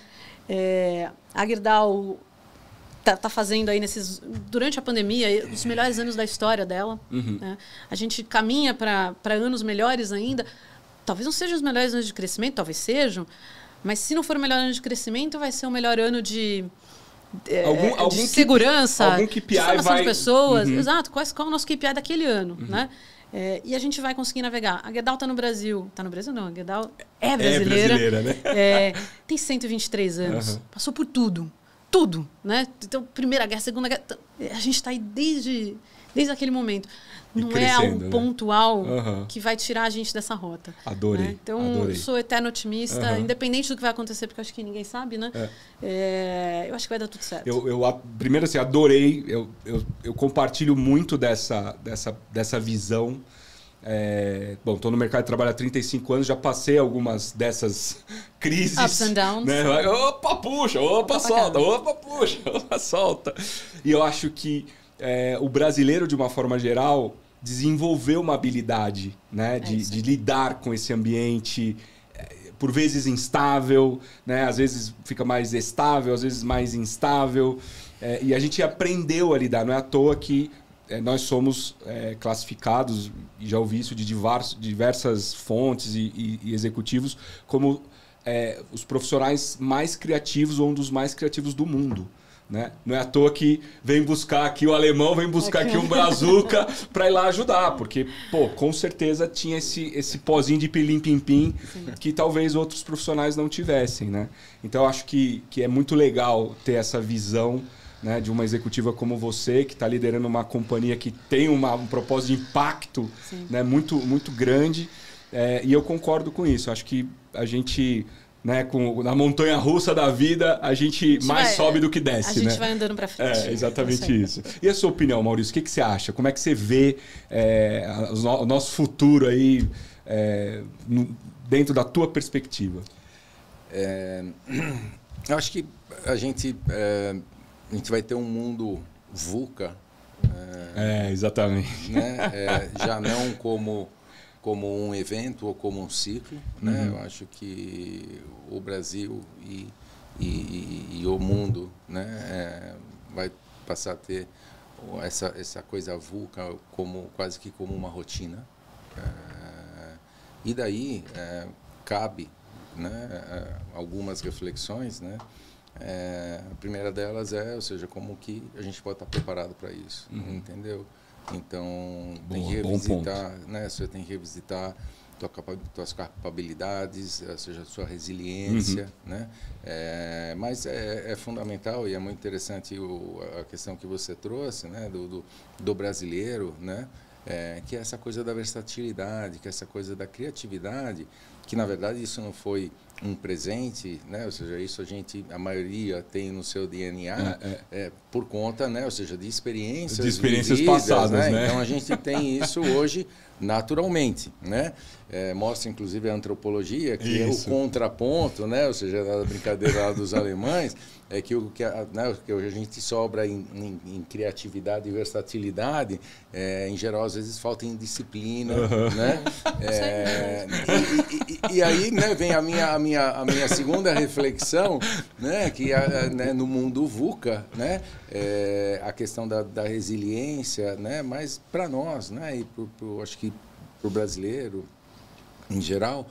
A Gerdau está fazendo aí durante a pandemia os melhores anos da história dela. Né? A gente caminha para anos melhores ainda. Talvez não sejam os melhores anos de crescimento, talvez sejam, mas se não for o melhor ano de crescimento, vai ser o melhor ano de segurança, algum KPI de formação de pessoas. Exato, qual é o nosso KPI daquele ano, né? E a gente vai conseguir navegar. A Gerdau está no Brasil. Está no Brasil, não. A Gerdau é brasileira. Né? Tem 123 anos. Passou por tudo. Tudo, né? Então, Primeira Guerra, Segunda Guerra... A gente está aí desde aquele momento. Não é algo pontual que vai tirar a gente dessa rota. Adorei. Né? Então, eu sou eterno otimista, independente do que vai acontecer, porque eu acho que ninguém sabe, né? Eu acho que vai dar tudo certo. Primeiro, assim, adorei. Eu compartilho muito dessa visão. Bom, estou no mercado de trabalho há 35 anos, já passei algumas dessas crises. Ups and downs. Né? Opa, puxa, opa, solta, opa, puxa, opa, solta. E eu acho que o brasileiro, de uma forma geral, desenvolveu uma habilidade, né, de lidar com esse ambiente, por vezes instável, né? Às vezes fica mais estável, às vezes mais instável. E a gente aprendeu a lidar. Não é à toa que nós somos classificados, e já ouvi isso de diversas fontes e executivos, como os profissionais mais criativos ou um dos mais criativos do mundo. Né? Não é à toa que vem buscar aqui o alemão, vem buscar aqui um brazuca para ir lá ajudar, porque, com certeza tinha esse pozinho de pilim-pim-pim que talvez outros profissionais não tivessem, né? Então, eu acho que é muito legal ter essa visão, né, de uma executiva como você, que está liderando uma companhia que tem um propósito de impacto, né, muito, muito grande. E eu concordo com isso. Acho que a gente, né, na montanha-russa da vida, a gente mais sobe do que desce. A gente vai andando para frente. Exatamente isso. E a sua opinião, Maurício? O que você acha? Como é que você vê o nosso futuro aí dentro da tua perspectiva? Eu acho que a gente vai ter um mundo VUCA. Exatamente. Né? Já não como um evento ou como um ciclo. Né? Eu acho que o Brasil e o mundo, né, vai passar a ter essa coisa VUCA quase que como uma rotina. E daí cabe, né, algumas reflexões, né? A primeira delas ou seja, como que a gente pode estar preparado para isso, entendeu? Então, tem que revisitar, né? Você tem que revisitar tuas capabilidades, ou seja, a sua resiliência, né? Mas é fundamental e é muito interessante a questão que você trouxe, né? Do brasileiro, né? Que é essa coisa da versatilidade, que é essa coisa da criatividade, que na verdade isso não foi um presente, né? Ou seja, isso a maioria tem no seu DNA por conta, né? Ou seja, de experiências vividas, passadas, né? Então a gente tem isso hoje naturalmente, né? Mostra inclusive a antropologia que é o contraponto, né? Ou seja, a brincadeira lá dos alemães que hoje a gente sobra em criatividade e versatilidade, em geral às vezes falta em disciplina, né? E aí, né, vem a minha segunda reflexão, né, que né, no mundo VUCA, né, a questão da resiliência, né, mas para nós, né, e acho que para o brasileiro em geral,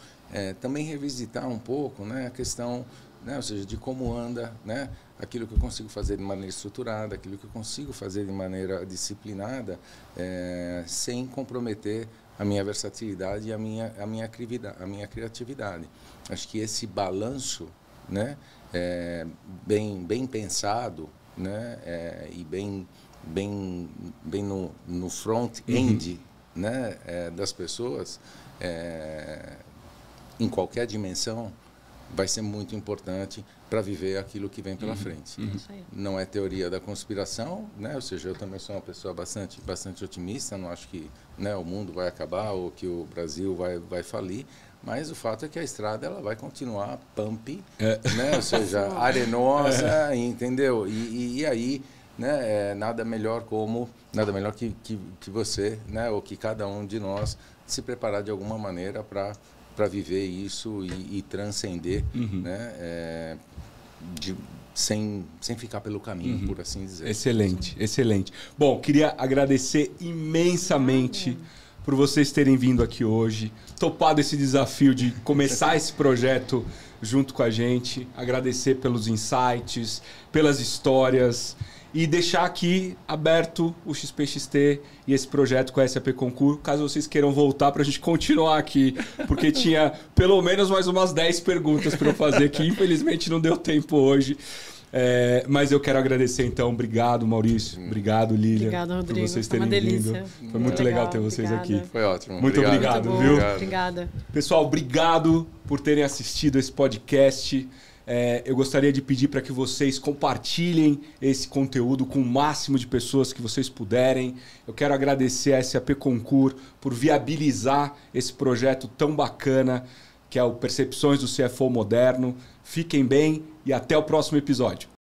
também revisitar um pouco, né, a questão, né, ou seja, de como anda, né, aquilo que eu consigo fazer de maneira estruturada, aquilo que eu consigo fazer de maneira disciplinada, sem comprometer a minha versatilidade e a minha criatividade. Acho que esse balanço, né, bem pensado, né, e bem no front-end, né, das pessoas, em qualquer dimensão, vai ser muito importante para viver aquilo que vem pela frente. Não é teoria da conspiração, né? Ou seja, eu também sou uma pessoa bastante otimista, não acho que, né, o mundo vai acabar ou que o Brasil vai falir, mas o fato é que a estrada ela vai continuar pump, né? Ou seja, arenosa, entendeu? E aí, né, nada melhor que você, né, ou que cada um de nós se preparar de alguma maneira para viver isso e transcender, né, sem ficar pelo caminho, por assim dizer. Excelente, excelente. Bom, queria agradecer imensamente por vocês terem vindo aqui hoje, topado esse desafio de começar esse projeto junto com a gente, agradecer pelos insights, pelas histórias e deixar aqui aberto o XPXT e esse projeto com a SAP Concur, caso vocês queiram voltar para a gente continuar aqui, porque tinha pelo menos mais umas 10 perguntas para eu fazer, que infelizmente não deu tempo hoje. Mas eu quero agradecer, então. Obrigado, Maurício. Obrigado, Lília. Obrigado, Rodrigo. Por vocês terem vindo. Foi muito legal ter vocês aqui. Foi ótimo. Muito obrigado, muito viu? Obrigada. Pessoal, obrigado por terem assistido esse podcast. Eu gostaria de pedir para que vocês compartilhem esse conteúdo com o máximo de pessoas que vocês puderem. Eu quero agradecer a SAP Concur por viabilizar esse projeto tão bacana que é o Percepções do CFO Moderno. Fiquem bem e até o próximo episódio.